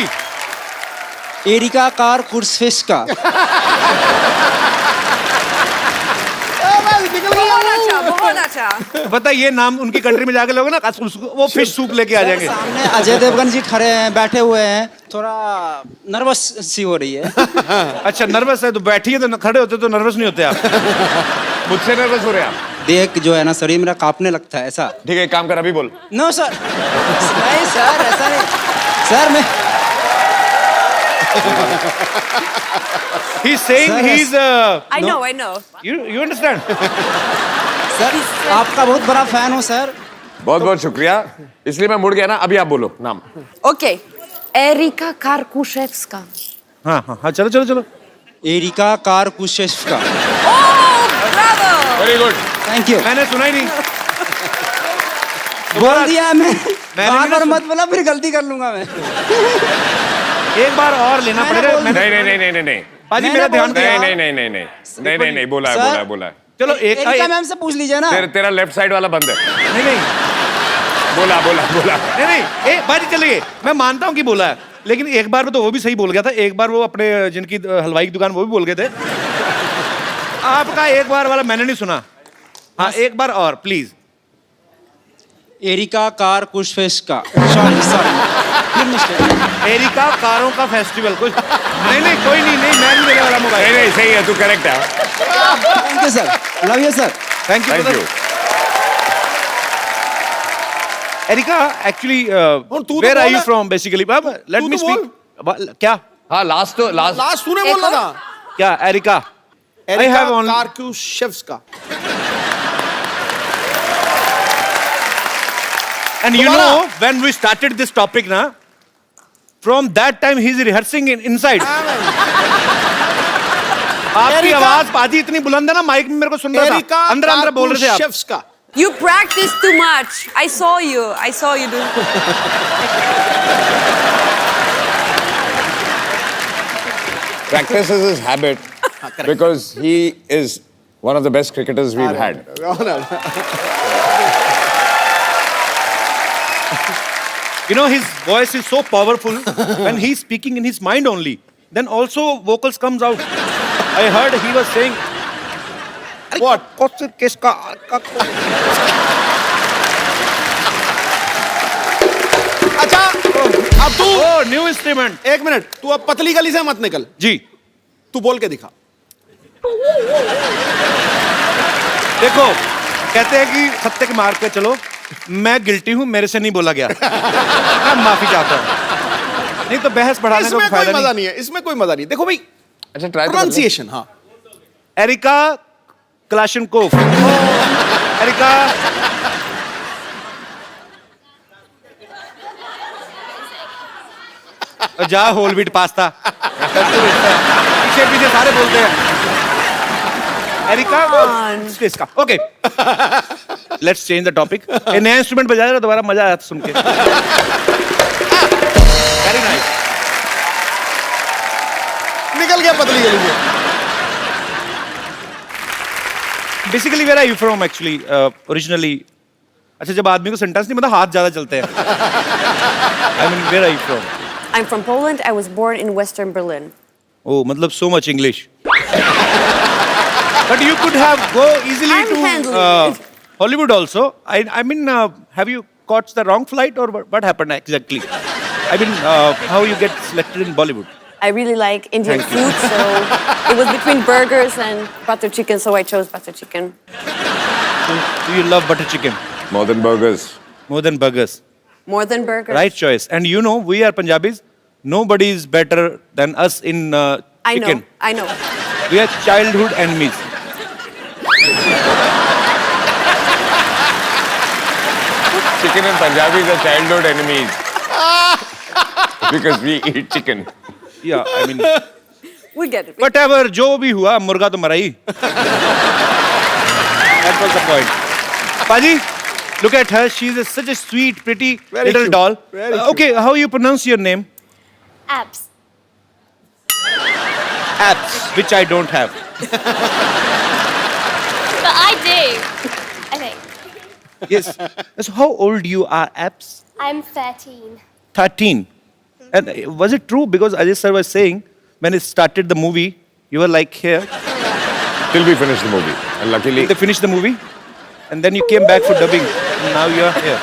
Speaker 11: एरिका कार्कुशेव्स्का।
Speaker 3: निकल गया
Speaker 9: बहुत अच्छा
Speaker 1: पता है, ये नाम उनकी कंट्री में जाके लोग ना वो फिश सूप लेके आ जाएंगे।
Speaker 11: सामने अजय देवगन जी खड़े हैं, बैठे हुए हैं, थोड़ा नर्वस सी हो रही है।
Speaker 1: अच्छा नर्वस है तो बैठिए, तो खड़े होते तो नर्वस नहीं होते आप।
Speaker 5: मुझसे नर्वस हो रहे हैं आप?
Speaker 11: देख जो है ना, शरीर मेरा कांपने लगता है ऐसा।
Speaker 5: ठीक है, एक काम कर, अभी बोल।
Speaker 11: नो सर, नहीं सर, ऐसा नहीं सर। मैं
Speaker 1: He's saying
Speaker 11: Sir,
Speaker 1: he's
Speaker 9: I know
Speaker 1: you understand?
Speaker 11: Sir आपका बहुत बड़ा फैन हूँ सर।
Speaker 5: बहुत बहुत शुक्रिया, इसलिए मैं मुड़ गया ना। अभी आप बोलो नाम।
Speaker 9: Okay, Erika Karkushevska.
Speaker 1: हाँ हाँ हाँ, चलो चलो चलो।
Speaker 11: Erika Karkuszewska.
Speaker 9: Oh, bravo!
Speaker 5: Very good.
Speaker 11: Thank you.
Speaker 1: मैंने सुना ही नहीं।
Speaker 11: बोल दिया मैं।
Speaker 1: मैंने
Speaker 11: बार
Speaker 1: भी
Speaker 11: बार
Speaker 1: ना
Speaker 11: मत बोला, फिर गलती कर लूंगा मैं।
Speaker 1: एक बार और लेना
Speaker 11: मैंने
Speaker 1: पड़ेगा।
Speaker 11: बोल दिया।
Speaker 5: नहीं नहीं नहीं नहीं नहीं नहीं
Speaker 1: पाजी
Speaker 11: मैंने
Speaker 1: मेरा ध्यान
Speaker 11: बोल दिया।
Speaker 1: दे।
Speaker 5: नहीं नहीं नहीं नहीं नहीं नहीं नहीं, बोला है
Speaker 11: सर?
Speaker 5: बोला है बोला है।
Speaker 1: चलो एक
Speaker 11: एरिका मैम से पूछ लीजिए ना।
Speaker 5: तेरा लेफ्ट साइड वाला बंद है।
Speaker 1: नहीं नहीं
Speaker 5: बोला बोला बोला।
Speaker 1: नहीं नहीं, एक बाजी चलिए, मैं मानता हूँ कि बोला है, लेकिन एक बार में तो वो भी सही बोल गया था। एक बार वो अपने जिनकी हलवाई की दुकान वो भी बोल गए थे। आपका एक बार वाला मैंने नहीं सुना। हाँ एक बार और please.
Speaker 11: Erika Karkuszewska. Sorry sorry.
Speaker 1: Erika कारों का फेस्टिवल कुछ नहीं नहीं कोई नहीं नहीं, मैं नहीं देने वाला
Speaker 5: नहीं
Speaker 1: मोबाइल।
Speaker 5: नहीं, सही है, तू करेक्ट है।
Speaker 11: Thank you sir, love you sir.
Speaker 1: Thank
Speaker 5: thank you.
Speaker 1: Erica actually
Speaker 3: तो
Speaker 1: वेयर आर
Speaker 3: बोल
Speaker 1: यू
Speaker 3: ना।
Speaker 1: From basically? Let
Speaker 3: to
Speaker 1: me
Speaker 3: तो
Speaker 1: स्पीक। क्या
Speaker 5: हाँ लास्ट तो लास्ट।
Speaker 3: लास्ट तूने बोला था।
Speaker 1: क्या Erika? I
Speaker 3: Erika
Speaker 1: have only
Speaker 3: Karkuszewska.
Speaker 1: and you
Speaker 3: दोबारा।
Speaker 1: know when we started this topic na, from that time he is rehearsing inside. आपकी
Speaker 3: एरिका-
Speaker 1: आवाज पाजी इतनी बुलंद है ना, माइक में मेरे को सुन रहा
Speaker 3: एरिका
Speaker 1: था, अंदर अंदर बोल रहे थे आप।
Speaker 3: कारकुशेव्स्का।
Speaker 9: You practice too much. I saw you do.
Speaker 5: Practice is his habit because he is one of the best cricketers we've had.
Speaker 1: You know his voice is so powerful when he's speaking in his mind only. Then also vocals comes out. I heard he was saying,
Speaker 3: What?
Speaker 1: किसका?
Speaker 3: अच्छा अब तू
Speaker 1: Oh, new instrument.
Speaker 3: एक minute, तू अब पतली गली से मत निकल,
Speaker 1: जी
Speaker 3: तू बोल के दिखा।
Speaker 1: देखो, कहते हैं कि सत्य के मार्ग पे चलो। मैं गिल्टी हूं, मेरे से नहीं बोला गया। मैं माफी चाहता हूं। नहीं तो बहस बढ़ाने का
Speaker 3: इसमें कोई
Speaker 1: फायदा
Speaker 3: मजा
Speaker 1: नहीं।
Speaker 3: नहीं है, इसमें कोई मजा नहीं। देखो भाई,
Speaker 5: अच्छा ट्राई
Speaker 3: प्रोनाउंसिएशन। हाँ
Speaker 1: एरिका क्लाशनकोव। एरिका जा होल व्हीट पास्ता। पीछे पीछे सारे बोलते हैं एरिका इसका। Okay let's change the topic. ये नया इंस्ट्रूमेंट बजाया ना, दोबारा मजा आया था सुन के। Very nice.
Speaker 3: निकल गया पतली गली से।
Speaker 1: Basically where are you from actually originally? अच्छा जब आदमी को सेंटेंस नहीं मतलब हाथ ज्यादा चलते हैं। I mean where are you from?
Speaker 9: I'm from Poland. I was born in Western Berlin.
Speaker 1: Oh, मतलब so much English. But you could have go easily
Speaker 9: I'm
Speaker 1: to
Speaker 9: handling it.
Speaker 1: Hollywood also. I mean, have you caught the wrong flight or what happened exactly? I mean, how you get selected in Bollywood?
Speaker 9: I really like Indian
Speaker 1: Thank you.
Speaker 9: food, so it was between burgers and butter chicken, so I chose butter chicken.
Speaker 1: Do you love butter chicken
Speaker 5: More than burgers.
Speaker 1: more than burgers?
Speaker 9: More than burgers.
Speaker 1: Right choice. And you know, we are Punjabis. Nobody is better than us in chicken.
Speaker 9: I know.
Speaker 1: We are childhood enemies.
Speaker 5: Chicken and Punjabis are childhood enemies. Because we eat chicken.
Speaker 1: Yeah, I mean,
Speaker 9: We get it.
Speaker 1: whatever, जो भी हुआ, मुर्गा तो मरा ही. That was the point. Paji, look at her. She's such a sweet, pretty
Speaker 3: Very
Speaker 1: little
Speaker 3: cute.
Speaker 1: doll.
Speaker 3: Very cute.
Speaker 1: Okay, how you pronounce your name?
Speaker 4: Abs.
Speaker 1: Abs, which I don't have.
Speaker 4: But I do. I think.
Speaker 1: Yes. So how old you are, Abs?
Speaker 4: I'm 13.
Speaker 1: 13. And was it true? Because Ajay sir was saying when he started the movie, you were like here.
Speaker 5: till we finished the movie. And luckily,
Speaker 1: They finished the movie, and then you came back for dubbing. And now you are here.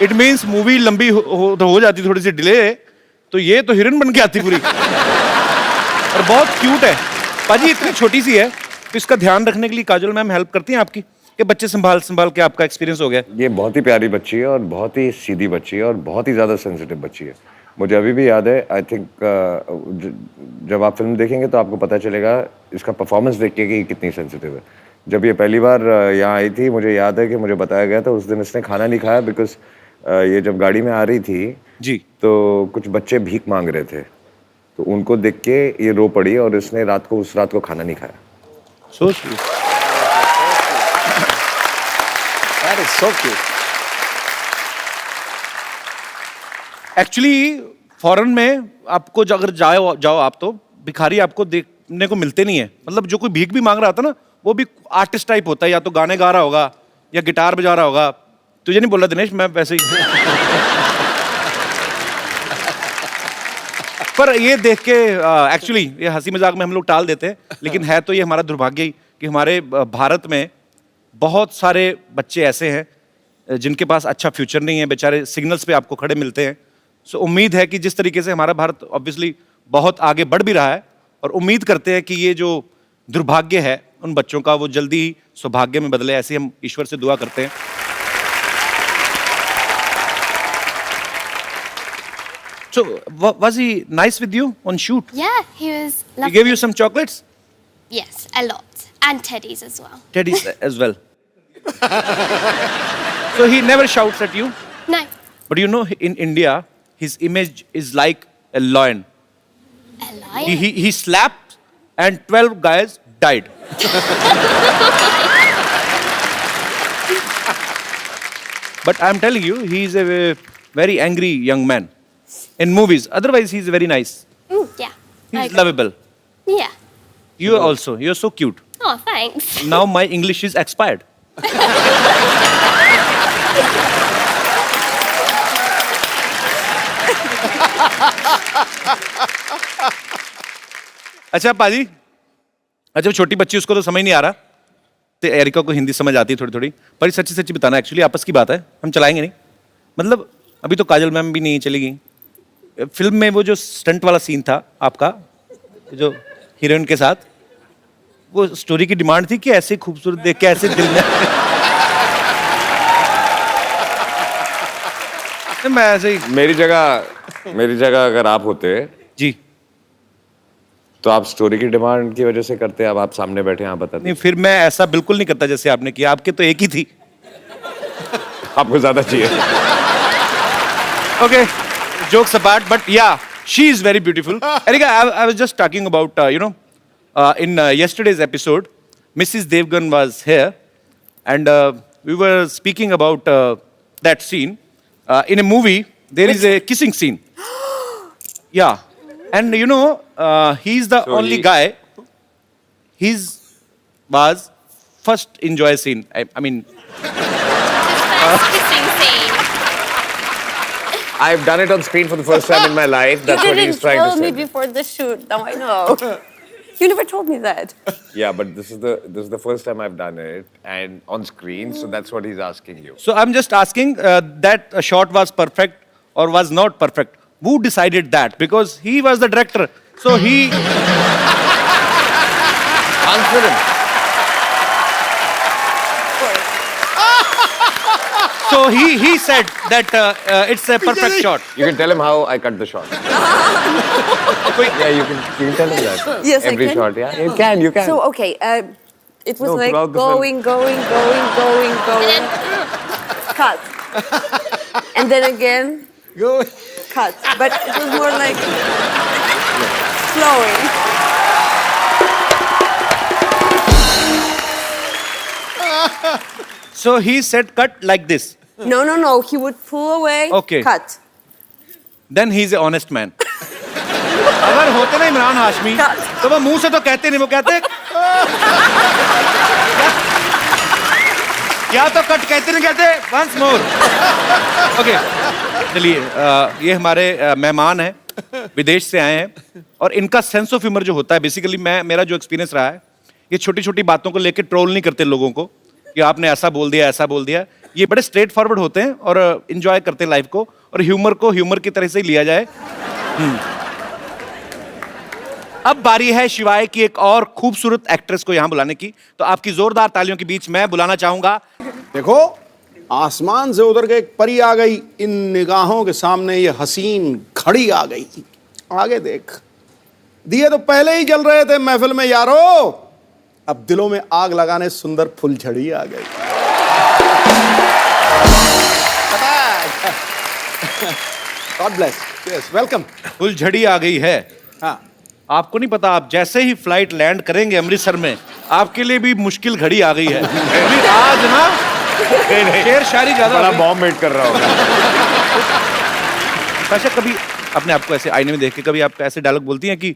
Speaker 1: It means movie लंबी हो जाती थोड़ी सी delay, तो ये तो heroine बन के आती पूरी। और बहुत क्यूट है। पाजी इतनी छोटी सी है, तो इसका ध्यान रखने के लिए काजल मैम हेल्प करती हैं आपकी? ये बच्चे संभाल के आपका एक्सपीरियंस हो गया?
Speaker 5: ये बहुत ही प्यारी बच्ची है और बहुत ही सीधी बच्ची है और बहुत ही ज़्यादा सेंसिटिव बच्ची है। मुझे अभी भी याद है, आई थिंक जब आप फिल्म देखेंगे तो आपको पता चलेगा इसका परफॉर्मेंस देख के कि ये कितनी सेंसिटिव है। जब ये पहली बार यहाँ आई थी, मुझे याद है कि मुझे बताया गया था उस दिन इसने खाना नहीं खाया, बिकॉज ये जब गाड़ी में आ रही थी
Speaker 1: जी,
Speaker 5: तो कुछ बच्चे भीख मांग रहे थे, तो उनको देख के ये रो पड़ी और इसने उस रात को खाना नहीं खाया।
Speaker 1: So sweet.
Speaker 10: That is so cute.
Speaker 1: Actually foreign में आपको अगर जाओ आप, तो भिखारी आपको देखने को मिलते नहीं है। मतलब जो कोई भीख भी मांग रहा था ना, वो भी आर्टिस्ट टाइप होता है, या तो गाने गा रहा होगा या गिटार बजा रहा होगा। तुझे नहीं बोल रहा दिनेश, मैं वैसे ही। पर ये देख के एक्चुअली ये हंसी मजाक में हम लोग टाल देते हैं, लेकिन है तो ये हमारा दुर्भाग्य ही कि हमारे भारत में बहुत सारे बच्चे ऐसे हैं जिनके पास अच्छा फ्यूचर नहीं है, बेचारे सिग्नल्स पे आपको खड़े मिलते हैं। सो उम्मीद है कि जिस तरीके से हमारा भारत ऑब्वियसली बहुत आगे बढ़ भी रहा है, और उम्मीद करते हैं कि ये जो दुर्भाग्य है उन बच्चों का, वो जल्दी ही सौभाग्य में बदले, ऐसे हम ईश्वर से दुआ करते हैं। So, was he nice with you on shoot?
Speaker 12: Yeah, he was
Speaker 1: He
Speaker 12: lovely.
Speaker 1: gave you some chocolates?
Speaker 12: Yes, a lot. And teddies as well.
Speaker 1: Teddies as well. So he never shouts at you?
Speaker 12: No.
Speaker 1: But you know, in India, his image is like a lion.
Speaker 12: A lion?
Speaker 1: He slapped and 12 guys died. But I'm telling you, he's a very angry young man. In movies, otherwise he's very nice.
Speaker 12: Yeah.
Speaker 1: He's lovable.
Speaker 12: Yeah.
Speaker 1: You also, you're so cute.
Speaker 12: Oh, thanks.
Speaker 1: Now my English is expired. अच्छा पाजी, अच्छा छोटी बच्ची, उसको तो समझ नहीं आ रहा, तो एरिका को हिंदी समझ आती है थोड़ी थोड़ी, पर सच्ची सच्ची बताना, एक्चुअली आपस की बात है, हम चलाएंगे नहीं। मतलब अभी तो काजल मैम भी नहीं चलेगी। फिल्म में वो जो स्टंट वाला सीन था आपका, जो हीरोइन के साथ, वो स्टोरी की डिमांड थी कि ऐसे खूबसूरत देख के ऐसे दिल में मैं ऐसे ही।
Speaker 5: मेरी जगह अगर आप होते
Speaker 1: जी,
Speaker 5: तो आप स्टोरी की डिमांड की वजह से करते, अब आप सामने बैठे हैं, आप बताते।
Speaker 1: नहीं, फिर मैं ऐसा बिल्कुल नहीं करता जैसे आपने किया, आपके तो एक ही थी।
Speaker 5: आपको ज्यादा चाहिए।
Speaker 1: Okay, jokes apart, but yeah, she is very beautiful. Erika, I was just talking about, in yesterday's episode, Mrs. Devgan was here, and we were speaking about that scene. In a movie, there is a kissing scene. Yeah, and he's the only guy. His was first enjoy scene. I mean.
Speaker 12: Kissing scene.
Speaker 5: I've done it on screen for the first time in my life. That's what he's trying to
Speaker 9: You didn't tell me
Speaker 5: say.
Speaker 9: before the shoot. Now I know. You never told me that.
Speaker 5: Yeah, but this is the first time I've done it and on screen, so that's what he's asking you.
Speaker 1: So I'm just asking that a shot was perfect or was not perfect. Who decided that? Because he was the director. So he
Speaker 5: Answer him.
Speaker 1: so he said that it's a perfect shot.
Speaker 5: You can tell him how I cut the shot. Yeah, you can tell him that.
Speaker 9: Yes, I
Speaker 5: Every
Speaker 9: can.
Speaker 5: shot, yeah. You can.
Speaker 9: So, okay, it was
Speaker 5: No,
Speaker 9: like
Speaker 5: throughout the film.
Speaker 9: going. Cut. And then again, cut. But it was more like flowing.
Speaker 1: So he said cut like this.
Speaker 9: No. He would pull away,
Speaker 1: Okay.
Speaker 9: cut.
Speaker 1: Then he's an honest man. अगर होते ना इमरान हाशमी, तो वो मुंह से तो कहते नहीं, वो कहते या तो कट कहते नहीं, कहते once more. Okay. चलिए, ये हमारे मेहमान हैं, विदेश से आए हैं, और इनका सेंस ऑफ ह्यूमर जो होता है, बेसिकली मेरा जो एक्सपीरियंस रहा है ये छोटी छोटी बातों को लेकर ट्रोल नहीं करते लोगों को कि आपने ऐसा बोल दिया, ऐसा बोल दिया। ये बड़े स्ट्रेट फॉरवर्ड होते हैं और एंजॉय करते हैं लाइफ को, और ह्यूमर को ह्यूमर की तरह से ही लिया जाए। अब बारी है शिवाय की एक और खूबसूरत एक्ट्रेस को यहाँ बुलाने की, तो आपकी जोरदार तालियों के बीच मैं बुलाना चाहूंगा।
Speaker 10: देखो, आसमान से उतर के एक परी आ गई, इन निगाहों के सामने ये हसीन घड़ी आ गई। आगे देख, दिए तो पहले ही जल रहे थे महफिल में यारो, अब दिलों में आग लगाने सुंदर फुलझड़ी आ गई। God bless, yes, welcome.
Speaker 1: फुलझड़ी आ गई है।
Speaker 10: हाँ,
Speaker 1: आपको नहीं पता, आप जैसे ही फ्लाइट लैंड करेंगे अमृतसर में, आपके लिए भी मुश्किल घड़ी आ गई है। अभी आज ना शेर शायरी ज्यादा
Speaker 5: बड़ा बॉम्ब वेट कर रहा होगा।
Speaker 1: साशा, कभी अपने आप को ऐसे आईने में देख के कभी आप ऐसे डायलॉग बोलती हैं कि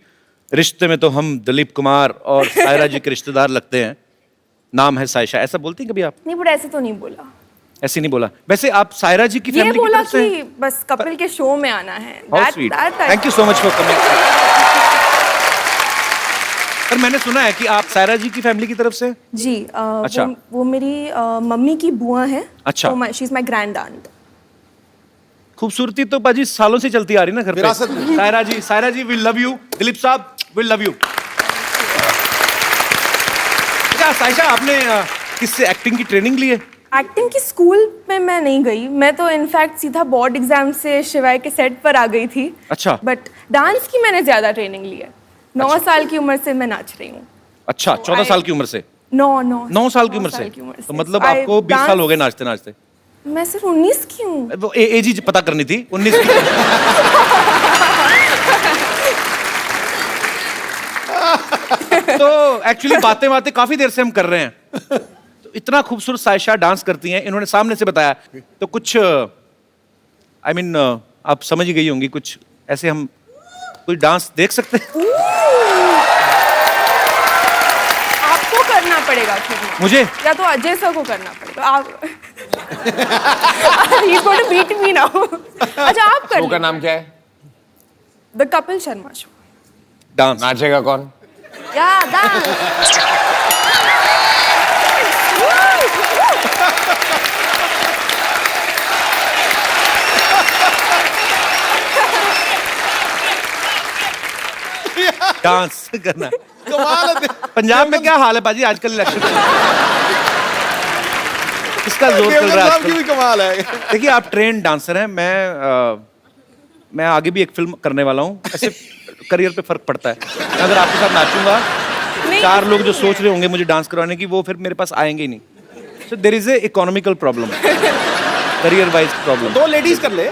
Speaker 1: रिश्ते में तो हम दिलीप कुमार और सायरा जी के रिश्तेदार लगते हैं, नाम है सायशा, ऐसा बोलती हैं कभी आप?
Speaker 13: नहीं, बट ऐसे तो नहीं बोला।
Speaker 1: ऐसे नहीं बोला। वैसे आप सायरा जी की
Speaker 13: ये
Speaker 1: फैमिली की
Speaker 13: बोला
Speaker 1: तरफ से
Speaker 13: कि बस कपिल के शो में आना है।
Speaker 1: How sweet. Thank you so much for coming. पर मैंने सुना है कि आप सायरा जी की फैमिली की तरफ से?
Speaker 13: जी,
Speaker 1: अच्छा।
Speaker 13: वो मेरी मम्मी की बुआ है।
Speaker 1: अच्छा।
Speaker 13: She is my grand aunt.
Speaker 1: खूबसूरती तो बाजी सालों से चलती आ रही ना घर
Speaker 10: विरासत
Speaker 1: पे।
Speaker 10: में।
Speaker 1: सायरा जी विल लव यू। दिलीप साहब विल लव यू। क्या सायशा, आपने किससे एक्टिंग की ट्रेनिंग ली है?
Speaker 13: एक्टिंग की स्कूल में मैं नहीं गई, मैं तो इनफैक्ट सीधा बोर्ड एग्जाम से शिवाय के सेट पर आ गई थी।
Speaker 1: अच्छा।
Speaker 13: बट डांस की मैंने ज्यादा ट्रेनिंग ली है। 9 साल की उम्र से मैं नाच रही हूँ।
Speaker 1: अच्छा, 14 साल की उम्र से?
Speaker 13: 9
Speaker 1: साल की उम्र से? तो मतलब आपको 20 साल हो गए नाचते नाचते?
Speaker 13: मैं सिर्फ 19 की हूँ।
Speaker 1: वो एज ही पता करनी थी, 19 की। तो एक्चुअली बातें बातें काफी देर से हम कर रहे हैं। तो इतना खूबसूरत सायशा डांस करती हैं, इन्होंने सामने से बताया, तो कुछ आई मीन आप समझ ही गई होंगी, कुछ ऐसे हम कोई डांस देख सकते हैं?
Speaker 13: आपको करना पड़ेगा खुद में।
Speaker 1: मुझे?
Speaker 13: या तो अजय सर को करना पड़ेगा। आप He's going to beat me now. अच्छा, आप कर
Speaker 5: शो का नाम क्या है?
Speaker 13: The Kapil Sharma show.
Speaker 1: Dance
Speaker 5: नाचेगा कौन?
Speaker 13: या डांस।
Speaker 1: डांस करना।
Speaker 10: कमाल है।
Speaker 1: पंजाब में क्या हाल है बाजी आजकल इलेक्शन? किसका जोर चल रहा है
Speaker 10: साहब की भी
Speaker 1: आजकल?
Speaker 10: कमाल है।
Speaker 1: देखिए, आप ट्रेन डांसर हैं, मैं आगे भी एक फिल्म करने वाला हूँ। ऐसे करियर पे फर्क पड़ता है। अगर आपके साथ नाचूंगा, 4 लोग जो सोच रहे होंगे मुझे डांस करवाने की, वो फिर मेरे पास आएंगे ही नहीं। So there is a economical problem, career wise problem.
Speaker 10: 2 ladies कर ले।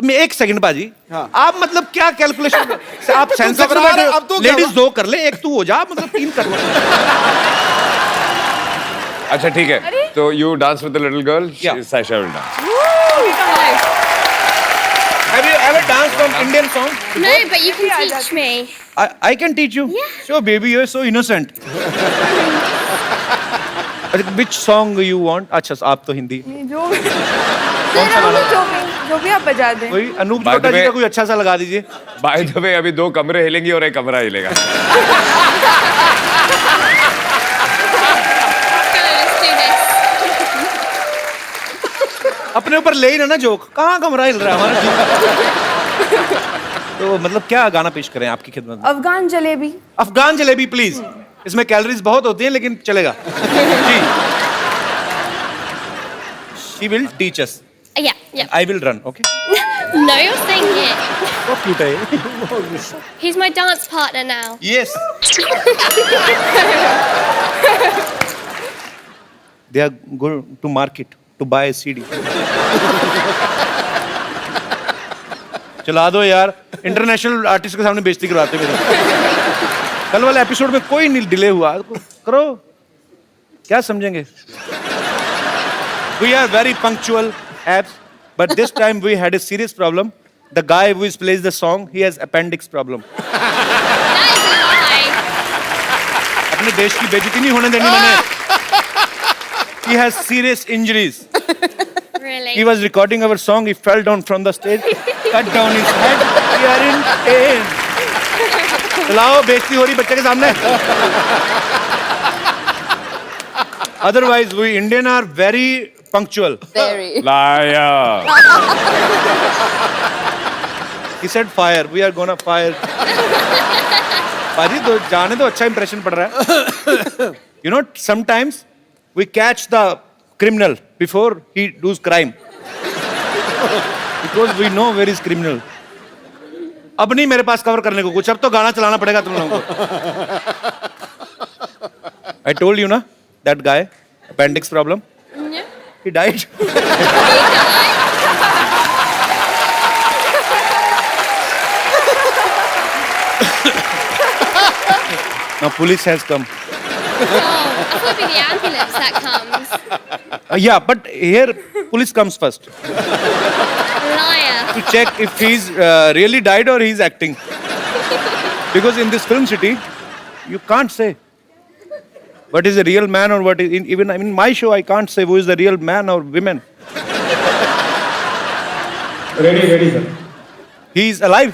Speaker 1: मैं 1 सेकंड बाजी,
Speaker 10: हाँ।
Speaker 1: आप मतलब क्या कैलकुलेशन? आप सेंसेक्स में
Speaker 10: घबरा रहे,
Speaker 1: बैठे
Speaker 10: अब तो
Speaker 1: लेडीज 2 कर ले, 1 तू हो जा, मतलब 3 कर लो।
Speaker 5: अच्छा ठीक है, तो you dance with the little girl,
Speaker 1: Yeah.
Speaker 5: Sayyeshaa will dance.
Speaker 1: Have you ever danced on Indian song?
Speaker 12: No, but you can teach me.
Speaker 1: I can teach you.
Speaker 12: Yeah.
Speaker 1: Sure, baby, you're so innocent. Which song you want? अच्छा, आप तो हिंदी।
Speaker 13: जो जो भी आप बजा दें।
Speaker 1: कोई Anoop
Speaker 5: By the
Speaker 1: Jalota ji
Speaker 5: way-
Speaker 1: का कोई अच्छा सा लगा दीजिए।
Speaker 5: बाय द वे, अभी 2 कमरे हिलेंगी और 1 कमरा हिलेगा।
Speaker 12: Let's do this.
Speaker 1: अपने ऊपर ले ही ना जोक, कहाँ कमरा हिल रहा है हमारा? तो मतलब क्या गाना पेश करें आपकी खिदमत में?
Speaker 13: अफगान जलेबी।
Speaker 1: अफगान जलेबी प्लीज। इसमें कैलोरीज बहुत होती हैं लेकिन चलेगा। जी। She will teach us.
Speaker 12: Yeah, yeah.
Speaker 1: I will run, okay?
Speaker 12: No, you're singing.
Speaker 1: बहुत cute है ये।
Speaker 12: He's my dance partner now.
Speaker 1: Yes. They are going to market to buy a CD. चला दो यार, इंटरनेशनल आर्टिस्ट के सामने बेइज्जती करवाते मेरे। कल वाले एपिसोड में कोई नहीं डिले हुआ, करो, क्या समझेंगे? We are very punctual, abs, but this time we had a serious problem. The guy who plays the song, he has appendix problem.
Speaker 12: That is a lie.
Speaker 1: अपने देश की बेइज्जती नहीं होने देनी मैंने। He has serious injuries.
Speaker 12: Really?
Speaker 1: He was recording our song. He fell down from the stage, cut down his head. We are in pain. चलाओ, बेइज्जती हो रही बच्चे के सामने। Otherwise, we Indian are very punctual.
Speaker 4: Very.
Speaker 1: Liar. He said fire. We are gonna fire. पाजी तो जाने दो, अच्छा इंप्रेशन पड़ रहा है। You know, sometimes we catch the criminal before he does crime. Because we know where is criminal. अब नहीं मेरे पास कवर करने को कुछ, अब तो गाना चलाना पड़ेगा तुम लोगों को। I told you ना, that guy, appendix problem.
Speaker 12: Yeah.
Speaker 1: He died. Now police has come.
Speaker 12: Oh, I thought it'd be the ambulance that comes.
Speaker 1: Yeah, but here police comes first
Speaker 12: Liar.
Speaker 1: to check if he's really died or he's acting. Because in this film city, you can't say what is a real man or what is even in my show I can't say who is the real man or women.
Speaker 7: Ready, sir.
Speaker 1: He is alive.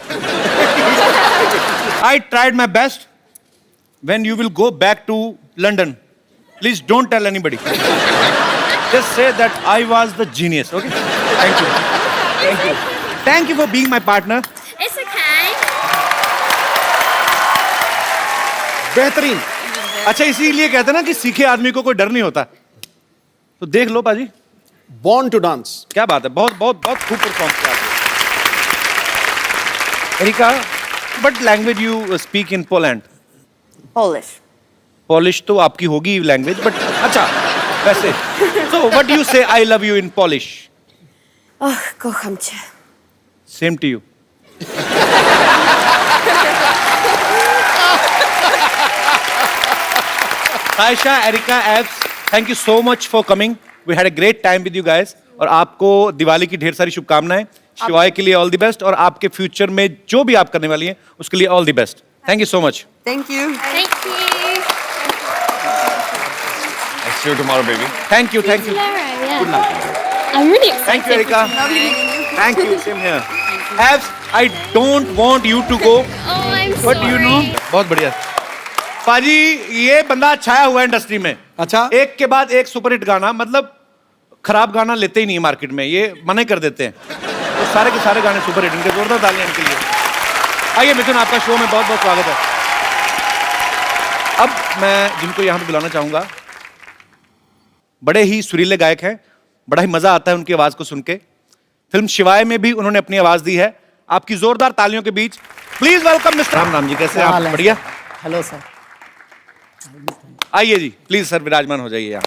Speaker 1: I tried my best. When you will go back to London, please don't tell anybody. Just say that I was the genius, okay? Thank you. Thank you. Thank you for being my partner.
Speaker 12: It's okay.
Speaker 10: बेहतरीन।
Speaker 1: अच्छा, इसीलिए कहते हैं ना कि सीखे आदमी को कोई डर नहीं होता। तो देख लो पाजी।
Speaker 10: Born to dance.
Speaker 1: क्या बात है, बहुत बहुत बहुत खूब परफॉर्म किया आपने। Erica, what language you speak in Poland?
Speaker 9: Polish.
Speaker 1: Polish तो आपकी होगी लैंग्वेज, बट अच्छा वैसे so what do you say I love you in Polish?
Speaker 9: Oh, kocham cię.
Speaker 1: Same to you. Aisha, Erika, Abs, thank you so much for coming. We had a great time with you guys. और आपको दिवाली की ढेर सारी शुभकामनाएं। शिवाय के लिए all the best और आपके फ्यूचर में जो भी आप करने वाली हैं उसके लिए all the best. Thank you so much.
Speaker 9: Thank you.
Speaker 12: Thank you.
Speaker 5: I'll see you tomorrow, baby.
Speaker 1: Thank you, thank you.
Speaker 12: Tomorrow, yeah. I'm really excited.
Speaker 1: Thank you, Erika.
Speaker 9: Lovely meeting you.
Speaker 1: Thank you. Same here. Abs, I don't want you to go.
Speaker 12: Oh, I'm
Speaker 1: But
Speaker 12: sorry.
Speaker 1: you know, बहुत बढ़िया। पाजी, ये बंदा छाया हुआ है industry में।
Speaker 10: अच्छा।
Speaker 1: एक के बाद एक सुपरहिट गाना, मतलब खराब गाना लेते ही नहीं मार्केट में, ये मना कर देते हैं। तो सारे के सारे गाने सुपरहिट, इनके जोरदार तालियां इनके लिए। आइए मिथुन, आपका शो में बहुत बहुत स्वागत है। अब मैं जिनको यहाँ पे बुलाना चाहूंगा, बड़े ही सुरीले गायक हैं, बड़ा ही मजा आता है उनकी आवाज को सुन के। फिल्म शिवाय में भी उन्होंने अपनी आवाज दी है। आपकी जोरदार तालियों के बीच please welcome mister Ram ji. कैसे हैं आप? बढ़िया।
Speaker 11: Hello sir.
Speaker 1: आइए जी, प्लीज सर विराजमान हो जाइए यहाँ।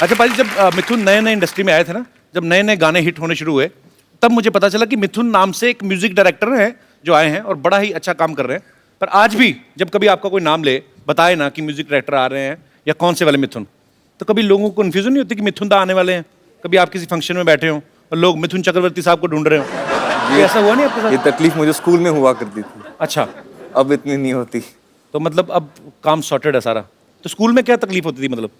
Speaker 1: अच्छा भाई, जब मिथुन नए नए इंडस्ट्री में आए थे ना, जब नए नए गाने हिट होने शुरू हुए, तब मुझे पता चला कि मिथुन नाम से एक म्यूजिक डायरेक्टर हैं जो आए हैं और बड़ा ही अच्छा काम कर रहे हैं। पर आज भी जब कभी आपका कोई नाम ले, बताए ना कि म्यूजिक डायरेक्टर आ रहे हैं या कौन से वाले मिथुन, तो कभी लोगों को कन्फ्यूजन नहीं होती कि मिथुन दा आने वाले हैं? कभी आप किसी फंक्शन में बैठे हो और लोग मिथुन चक्रवर्ती साहब को ढूंढ रहे हो, ये ऐसा हुआ नहीं आपके साथ?
Speaker 14: ये तकलीफ मुझे स्कूल में हुआ करती थी।
Speaker 1: अच्छा,
Speaker 14: अब इतनी नहीं होती।
Speaker 1: तो मतलब अब काम सॉर्टेड है सारा। तो स्कूल में क्या तकलीफ होती थी? मतलब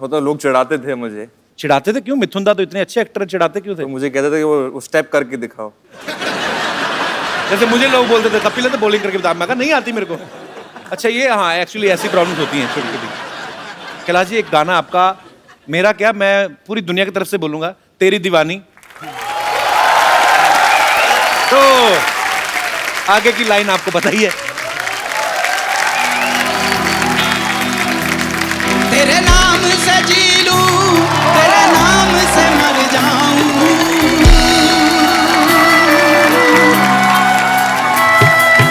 Speaker 14: मतलब लोग चिढ़ाते थे मुझे।
Speaker 1: चिढ़ाते थे? क्यों? मिथुन दा तो इतने अच्छे एक्टर है, चिढ़ाते क्यों थे?
Speaker 14: तो मुझे कहते थे कि वो स्टेप करके दिखाओ।
Speaker 1: जैसे मुझे लोग बोलते थे कपिल है तो बॉलिंग करके बता, मैं कहा नहीं आती मेरे को। अच्छा, ये हाँ एक्चुअली ऐसी प्रॉब्लम्स होती हैं छोटी छोटी। कैलाश जी, एक गाना आपका, मेरा क्या, मैं पूरी दुनिया की तरफ से बोलूंगा, तेरी दीवानी। तो आगे की लाइन आपको बताइए।
Speaker 15: तेरे नाम से जी लूं, तेरे नाम से मर जाऊं,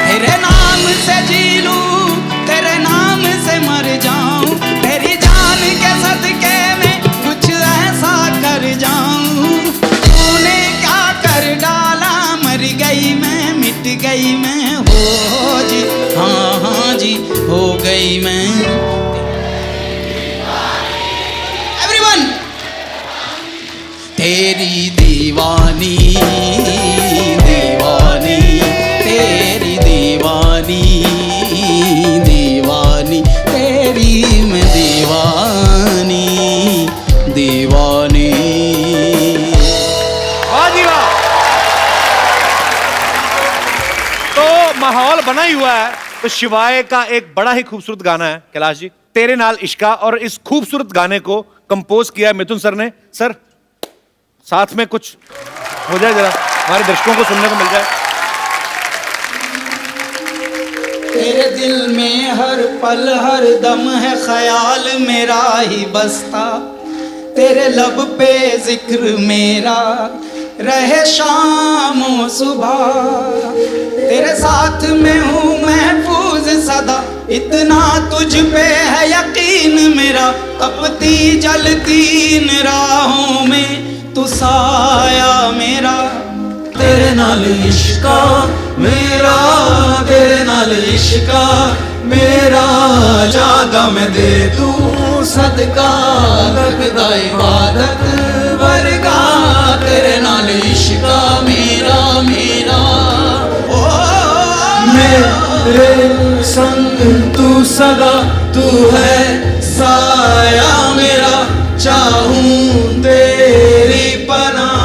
Speaker 15: तेरे नाम से जी लूं, तेरे नाम से मर जाऊं, तेरी जान के सदके में कुछ ऐसा कर जाऊं। तूने क्या कर डाला, मर गई मैं, मिट गई मैं, हो जी, हाँ हाँ जी, हो गई मैं। तेरी दीवानी दीवानी, तेरी दीवानी दीवानी, तेरी मैं दीवानी दीवानी।
Speaker 1: वाह जी वाह। ही हुआ है तो शिवाय का एक बड़ा ही खूबसूरत गाना है कैलाश जी, तेरे नाल इश्का, और इस खूबसूरत गाने को कंपोज किया है मिथुन सर ने। सर साथ में कुछ हो जाए जरा, हमारे दर्शकों को सुनने को मिल जाए।
Speaker 15: तेरे दिल में हर पल हर दम है ख्याल मेरा ही बसता, तेरे लब पे जिक्र मेरा रहे शाम और सुबह, तेरे साथ में हूँ महफूज सदा, इतना तुझ पे है यकीन मेरा, तपती जलती इन राहों में तू साया मेरा। तेरे नाल इश्का मेरा, तेरे नाल इश्का मेरा, जागा मैं दे दूं सदका, लगदा इबादत वर्गा, तेरे नाल इश्का मेरा मेरा। ओ मेरे संग तू सदा, तू है साया मेरा, चाहूं तेरी पनाह।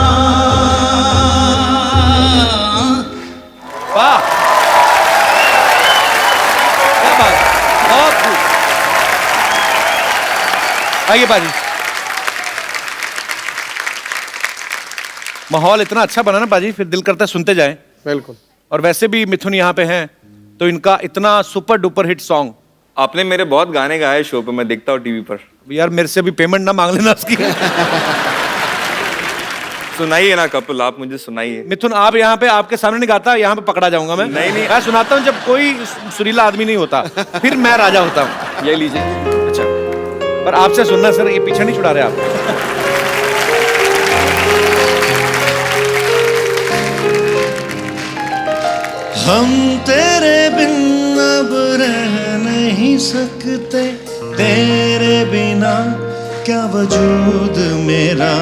Speaker 1: वाह, क्या बात, बहुत खूब। आइए बाजी, माहौल इतना अच्छा बना ना बाजी, फिर दिल करता है सुनते जाएं।
Speaker 10: बिल्कुल।
Speaker 1: और वैसे भी मिथुन यहाँ पे हैं तो इनका इतना सुपर डुपर हिट सॉन्ग।
Speaker 14: आपने मेरे बहुत गाने गाए शो पे, मैं देखता हूँ टीवी पर।
Speaker 1: यार मेरे से भी पेमेंट ना मांग लेना उसकी।
Speaker 14: सुनाइए ना कपिल, आप मुझे सुनाइए।
Speaker 1: मिथुन आप यहाँ पे, आपके सामने नहीं गाता, यहाँ पे पकड़ा जाऊंगा मैं।
Speaker 14: नहीं नहीं,
Speaker 1: मैं सुनाता हूँ जब कोई सुरीला आदमी नहीं होता, फिर मैं राजा होता हूँ।
Speaker 14: ये लीजिए।
Speaker 1: अच्छा, पर आपसे सुनना सर, ये पीछे नहीं छुड़ा रहे आप।
Speaker 16: हम तेरे बिन अब रह नहीं सकते, तेरे बिना क्या वजूद मेरा,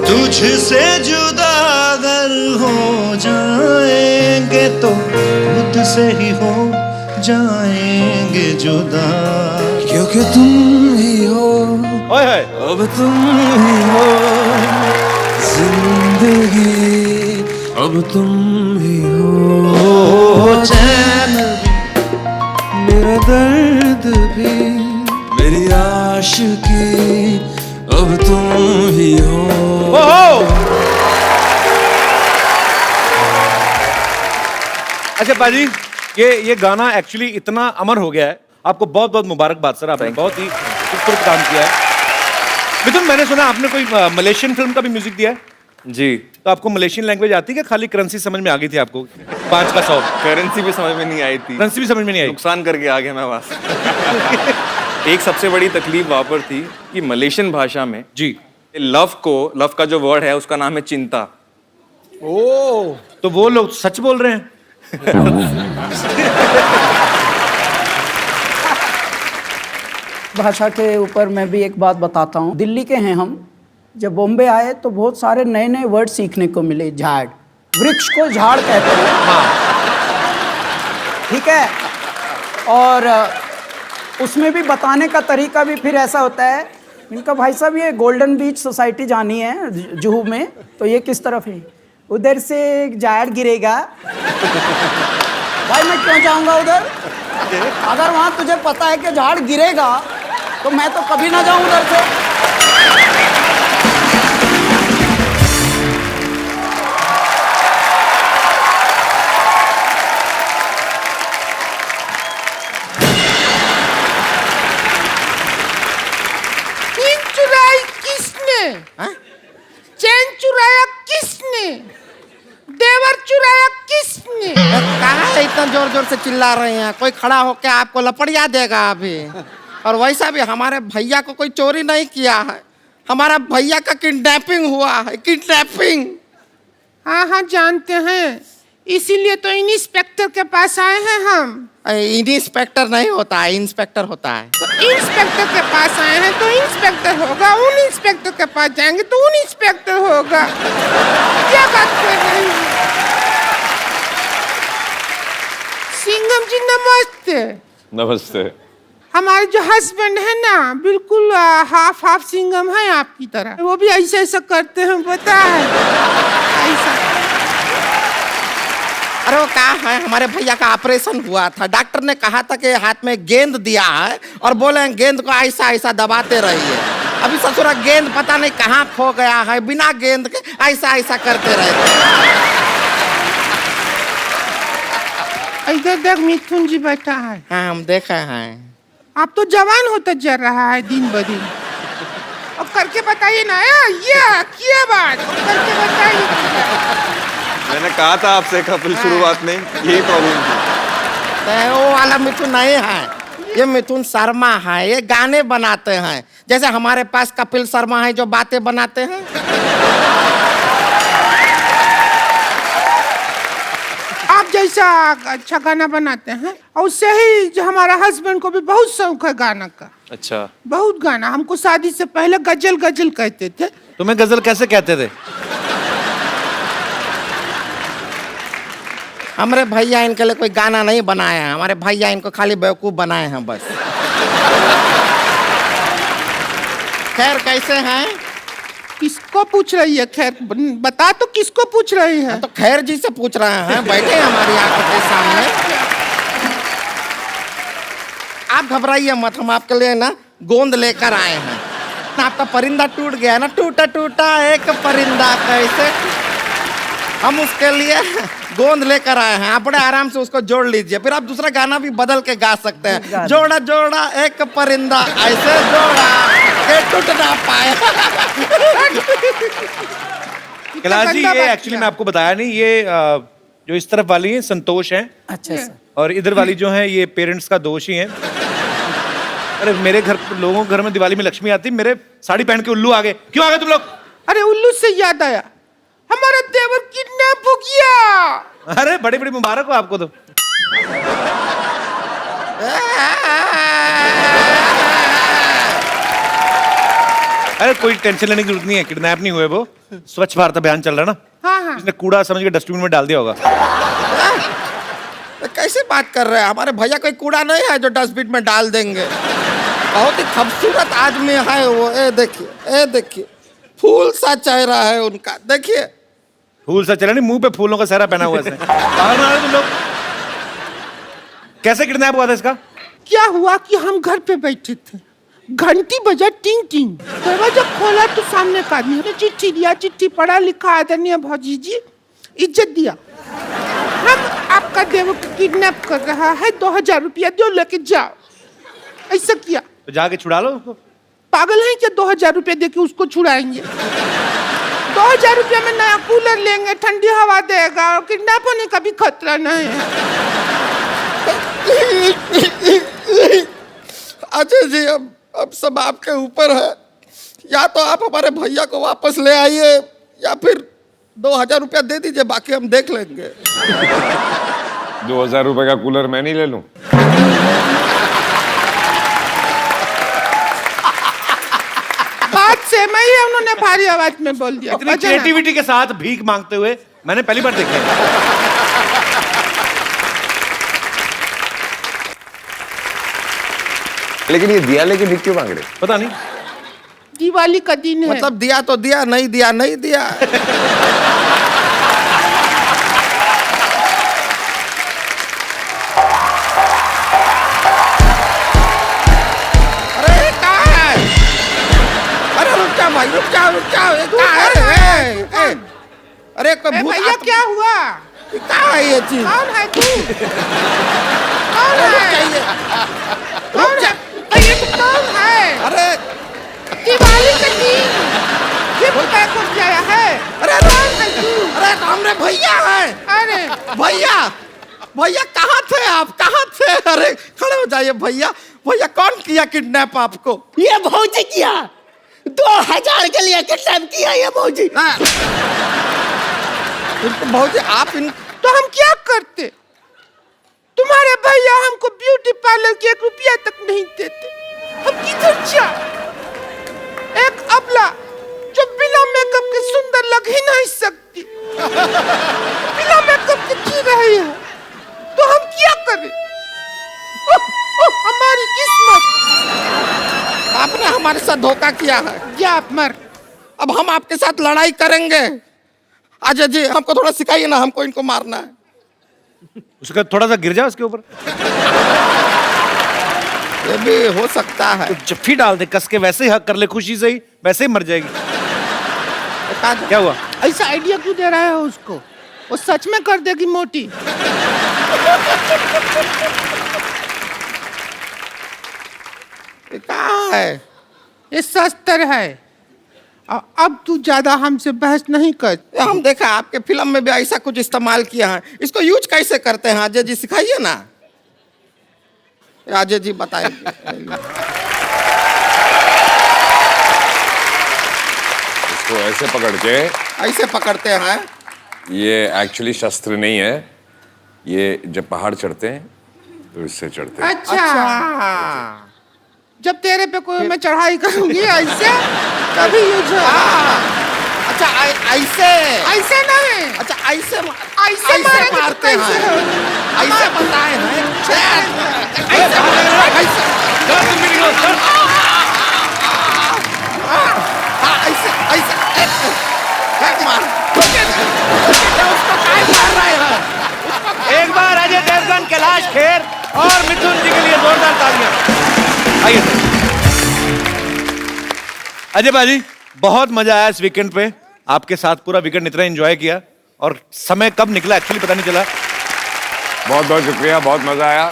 Speaker 16: तुझसे जुदा अगर हो जाएंगे तो खुद से ही हो जाएंगे जुदा, क्योंकि तुम ही हो,
Speaker 1: ओए होए,
Speaker 16: अब तुम ही हो जिंदगी, अब तुम ही हो चैन भी, मेरा दर्द भी, मेरी आशिकी, अब तुम ही हो।
Speaker 1: अच्छा बाजी, ये गाना एक्चुअली इतना अमर हो गया है, आपको बहुत बहुत मुबारकबाद सर, आपने बहुत ही खूबसूरत काम किया है। मिथुन मैंने सुना आपने कोई मलेशियन फिल्म का भी म्यूजिक दिया है?
Speaker 14: जी।
Speaker 1: तो आपको मलेशियन लैंग्वेज आती है कि खाली करेंसी समझ में आ गई थी आपको? 5 का 100
Speaker 14: करेंसी भी समझ में नहीं आई थी।
Speaker 1: करेंसी भी समझ में नहीं आई?
Speaker 14: नुकसान करके आ गया मैं वहां से। एक सबसे बड़ी तकलीफ वहां पर थी कि मलेशियन भाषा में
Speaker 1: जी
Speaker 14: लव का जो वर्ड है उसका नाम है चिंता।
Speaker 1: ओ, तो वो लोग सच बोल रहे हैं।
Speaker 17: भाषा के ऊपर मैं भी एक बात बताता हूँ। दिल्ली के हैं हम, जब बॉम्बे आए तो बहुत सारे नए नए वर्ड सीखने को मिले। झाड़, वृक्ष को झाड़ कहते हैं। हाँ, ठीक है। और उसमें भी बताने का तरीका भी फिर ऐसा होता है। इनका भाई साहब ये गोल्डन बीच सोसाइटी जानी है जुहू में, तो ये किस तरफ है? उधर से झाड़ गिरेगा। भाई मैं क्यों जाऊंगा उधर? अगर वहां तुझे पता है कि झाड़ गिरेगा तो मैं तो कभी ना जाऊं उधर से।
Speaker 18: चैन चुराई किसने? चैन चुराया किसने? देवर चुराया किसने?
Speaker 2: कहाँ है इतना जोर जोर से चिल्ला रहे हैं? कोई खड़ा होके आपको लपड़िया देगा अभी। और वैसा भी हमारे भैया को कोई चोरी नहीं किया है, हमारा भैया का किडनैपिंग हुआ है। किडनैपिंग।
Speaker 18: हाँ हाँ जानते हैं, इसीलिए तो इंस्पेक्टर के पास आए हैं हम।
Speaker 2: इंस्पेक्टर नहीं होता है, इंस्पेक्टर होता है।
Speaker 18: तो इंस्पेक्टर के पास आए हैं तो इंस्पेक्टर होगा, उन इंस्पेक्टर के पास जाएंगे तो उन इंस्पेक्टर होगा। क्या बात कर रही हैं? सिंघम जी नमस्ते।
Speaker 14: नमस्ते।
Speaker 18: हमारे जो हस्बैंड है ना बिल्कुल हाफ हाफ सिंगम है आपकी तरह, वो भी ऐसा ऐसा करते हैं, पता है ऐसा।
Speaker 2: अरे वो क्या है, हमारे भैया का ऑपरेशन हुआ था, डॉक्टर ने कहा था कि हाथ में गेंद दिया है और बोले गेंद को ऐसा ऐसा दबाते रहिए। अभी ससुरा गेंद पता नहीं कहाँ खो गया है, बिना गेंद के ऐसा ऐसा करते रहते।
Speaker 18: इधर देख मिथुन जी बैठा है।
Speaker 2: हाँ हम देखे हैं।
Speaker 18: आप तो जवान होता जा रहा है दिन ब दिन। अब करके बताइए ना, ये क्या बात करके बताइए।
Speaker 14: मैंने कहा था आपसे कपिल शुरुआत में यही प्रॉब्लम थी।
Speaker 2: वो वाला मिथुन नहीं है, ये मिथुन शर्मा है, ये गाने बनाते हैं। जैसे हमारे पास कपिल शर्मा है जो बातें बनाते हैं।
Speaker 18: आप जैसा अच्छा गाना बनाते हैं, और उससे ही जो हमारा हस्बैंड को भी बहुत शौक है गाना का।
Speaker 14: अच्छा,
Speaker 18: बहुत गाना, हमको शादी से पहले गजल गजल कहते थे।
Speaker 1: तुम्हें गजल कैसे कहते थे?
Speaker 2: हमारे भैया इनके लिए कोई गाना नहीं बनाया है, हमारे भैया इनको खाली बेवकूफ बनाए हैं बस। खैर कैसे हैं?
Speaker 18: किसको पूछ रही है? खैर बता तो किसको पूछ रही है?
Speaker 2: तो खैर जी से पूछ रहे हैं, बैठे हमारी आंखों के सामने। आप घबराइए मत, हम आपके लिए ना गोंद लेकर आए हैं। आपका परिंदा टूट गया ना, टूटा टूटा एक परिंदा कैसे, हम उसके लिए गोंद लेकर आए हैं। आप बड़े आराम से उसको जोड़ लीजिए, फिर आप दूसरा गाना भी बदल के गा सकते हैं। जोड़ा जोड़ा एक परिंदा ऐसे जोड़ा के टूट ना पाए।
Speaker 1: कैलाश जी, ये एक्चुअली मैं आपको बताया नहीं, ये जो इस तरफ वाली है संतोष है।
Speaker 17: अच्छा सर।
Speaker 1: और इधर वाली जो है ये पेरेंट्स का दोष ही है। अरे मेरे घर लोगों के घर में दिवाली में लक्ष्मी आती, मेरे साड़ी पहन के उल्लू आ गए। क्यों आ गए तुम लोग?
Speaker 18: अरे उल्लू से याद आया, हमारा देवर किडनैप हो गया।
Speaker 1: अरे बड़ी बड़ी मुबारक हो आपको तो। अरे कोई टेंशन लेने की जरूरत नहीं है, किडनैप नहीं हुए वो। स्वच्छ भारत अभियान चल रहा है ना।
Speaker 18: हाँ हाँ।
Speaker 1: इसने कूड़ा समझ के डस्टबिन में डाल दिया होगा।
Speaker 2: कैसे बात कर रहे हैं? हमारे भैया कोई कूड़ा नहीं है जो डस्टबिन में डाल देंगे। बहुत ही खूबसूरत आदमी है वो। ए देखिए फूल सा चेहरा है उनका, देखिए।
Speaker 1: फूल सा चेहरा नहीं, मुंह पे फूलों का सहरा पहना हुआ है। तुम लोग कैसे किडनैप हुआ था इसका?
Speaker 18: क्या हुआ कि हम घर पे बैठे थे, घंटी बजा टिंग टिंग, दरवाजा खोला तो सामने का आदमी ने चिट्ठी दिया। चिट्ठी पढ़ा लिखा, आदरणीय भौजी जी इज्जत दिया, हम आपका देवर को किडनैप कर रहा है, 2000 रुपया दो लेके जाओ। ऐसा किया
Speaker 1: तो जाके छुड़ा लो उसको।
Speaker 18: पागल है क्या? 2000 रुपया देके उसको छुड़ाएंगे? 2000 रुपया में नया कूलर लेंगे, ठंडी हवा देगा, और किडनैप होने का भी खतरा नहीं है।
Speaker 2: अच्छा जी, अब सब आपके ऊपर है। या तो आप हमारे भैया को वापस ले आइए या फिर 2000 रुपया दे दीजिए, बाकी हम देख लेंगे।
Speaker 5: 2000 रुपए का कूलर मैं नहीं ले लूं?
Speaker 18: बात से मैं ही उन्होंने भारी आवाज में बोल दिया।
Speaker 1: इतनी क्रिएटिविटी के साथ भीख मांगते हुए मैंने पहली बार देखा है।
Speaker 5: लेकिन ये दिया लेके भीख क्यों मांग रहे?
Speaker 1: पता नहीं,
Speaker 18: दिवाली का दिन है।
Speaker 2: मतलब दिया तो दिया, नहीं दिया नहीं दिया। अरे कहाँ है? अरे रुक जाओ भाई, रुक जाओ। अरे कोई भूत
Speaker 18: भैया क्या हुआ?
Speaker 2: कहाँ है ये चीज?
Speaker 18: कौन है तू? कौन है? कौन है? भैया तू कौन है?
Speaker 2: अरे
Speaker 18: दिवाली का दिन गिफ्ट पैक हो गया है।
Speaker 2: अरे कौन है तू? अरे हमरे भैया है।
Speaker 18: अरे
Speaker 2: भैया कहाँ थे आप? कहाँ थे? अरे खड़े हो जाइए भैया। भैया कौन किया किडनैप आपको?
Speaker 19: ये भौजी किया, 2000 के लिए किडनैप किया ये भौजी।
Speaker 2: भौजी आप इन
Speaker 18: तो हम क्या करते? तुम्हारे भैया हमको ब्यूटी पार्लर के 1 रुपया तक नहीं देते, हम किधर जाए? एक अबला जो बिना मेकअप के सुंदर लग ही नहीं सकती, बिना मेकअप के जी रही है, तो हम क्या करें? हमारी किस्मत।
Speaker 2: आपने हमारे साथ धोखा किया है।
Speaker 18: जा आप मर।
Speaker 2: अब हम आपके साथ लड़ाई करेंगे। अजय जी हमको थोड़ा सिखाइए ना, हमको इनको मारना है।
Speaker 1: उसका थोड़ा सा गिर जाए उसके ऊपर,
Speaker 2: ये भी हो सकता है।
Speaker 1: तो जफ्फी डाल दे कस के, वैसे ही हक कर ले खुशी से ही, वैसे ही मर जाएगी। क्या हुआ?
Speaker 18: ऐसा आइडिया क्यों दे रहा है उसको? वो सच में कर देगी मोटी।
Speaker 2: ये कहाँ है?
Speaker 18: ये शस्त्र है। अब तू ज्यादा हमसे बहस नहीं कर।
Speaker 2: हम देखा आपके फिल्म में भी ऐसा कुछ इस्तेमाल किया है। इसको यूज कैसे करते हैं अजय जी, सिखाइए ना। अजय जी बताइए।
Speaker 5: इसको ऐसे पकड़ के,
Speaker 2: ऐसे पकड़ते हैं।
Speaker 5: ये एक्चुअली शस्त्र नहीं है, ये जब पहाड़ चढ़ते हैं तो इससे चढ़ते हैं।
Speaker 18: अच्छा। जब तेरे पे कोई मैं चढ़ाई करूंगी ऐसे तभी यूज हो।
Speaker 2: अच्छा ऐसे
Speaker 18: नहीं।
Speaker 2: अच्छा ऐसे
Speaker 18: मारते हैं।
Speaker 2: ऐसे बताए हैं।
Speaker 1: एक बार अजय देवगन, कैलाश खेर और मिथुन जी के लिए जोरदार तालियां। आइए अजय भाजी, बहुत मजा आया इस वीकेंड पे। आपके साथ पूरा वीकेंड इतना एंजॉय किया और समय कब निकला एक्चुअली पता नहीं चला।
Speaker 5: बहुत बहुत शुक्रिया, बहुत मजा आया।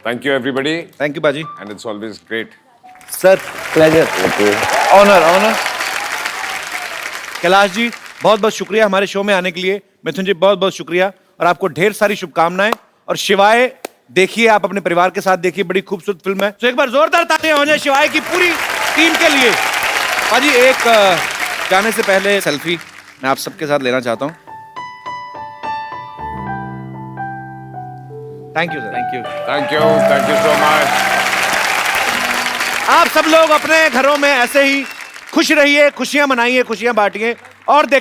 Speaker 5: Thank you everybody.
Speaker 1: Thank you बाजी।
Speaker 5: And it's always great
Speaker 1: sir, pleasure, honour. Kailash ji बहुत बहुत शुक्रिया हमारे शो में आने के लिए। मिथुन जी बहुत बहुत शुक्रिया और आपको ढेर सारी शुभकामनाएं। और शिवाय देखिए, आप अपने परिवार के साथ देखिए, बड़ी खूबसूरत फिल्म है। तो एक बार जोरदार तालियां हो जाए शिवाय की पूरी टीम के लिए। बाजी एक जाने से पहले सेल्फी मैं आप सबके साथ लेना चाहता हूं। Thank you sir.
Speaker 5: Thank you so much.
Speaker 1: आप सब लोग अपने घरों में ऐसे ही खुश रहिए, खुशियां मनाइए, खुशियां बांटिए और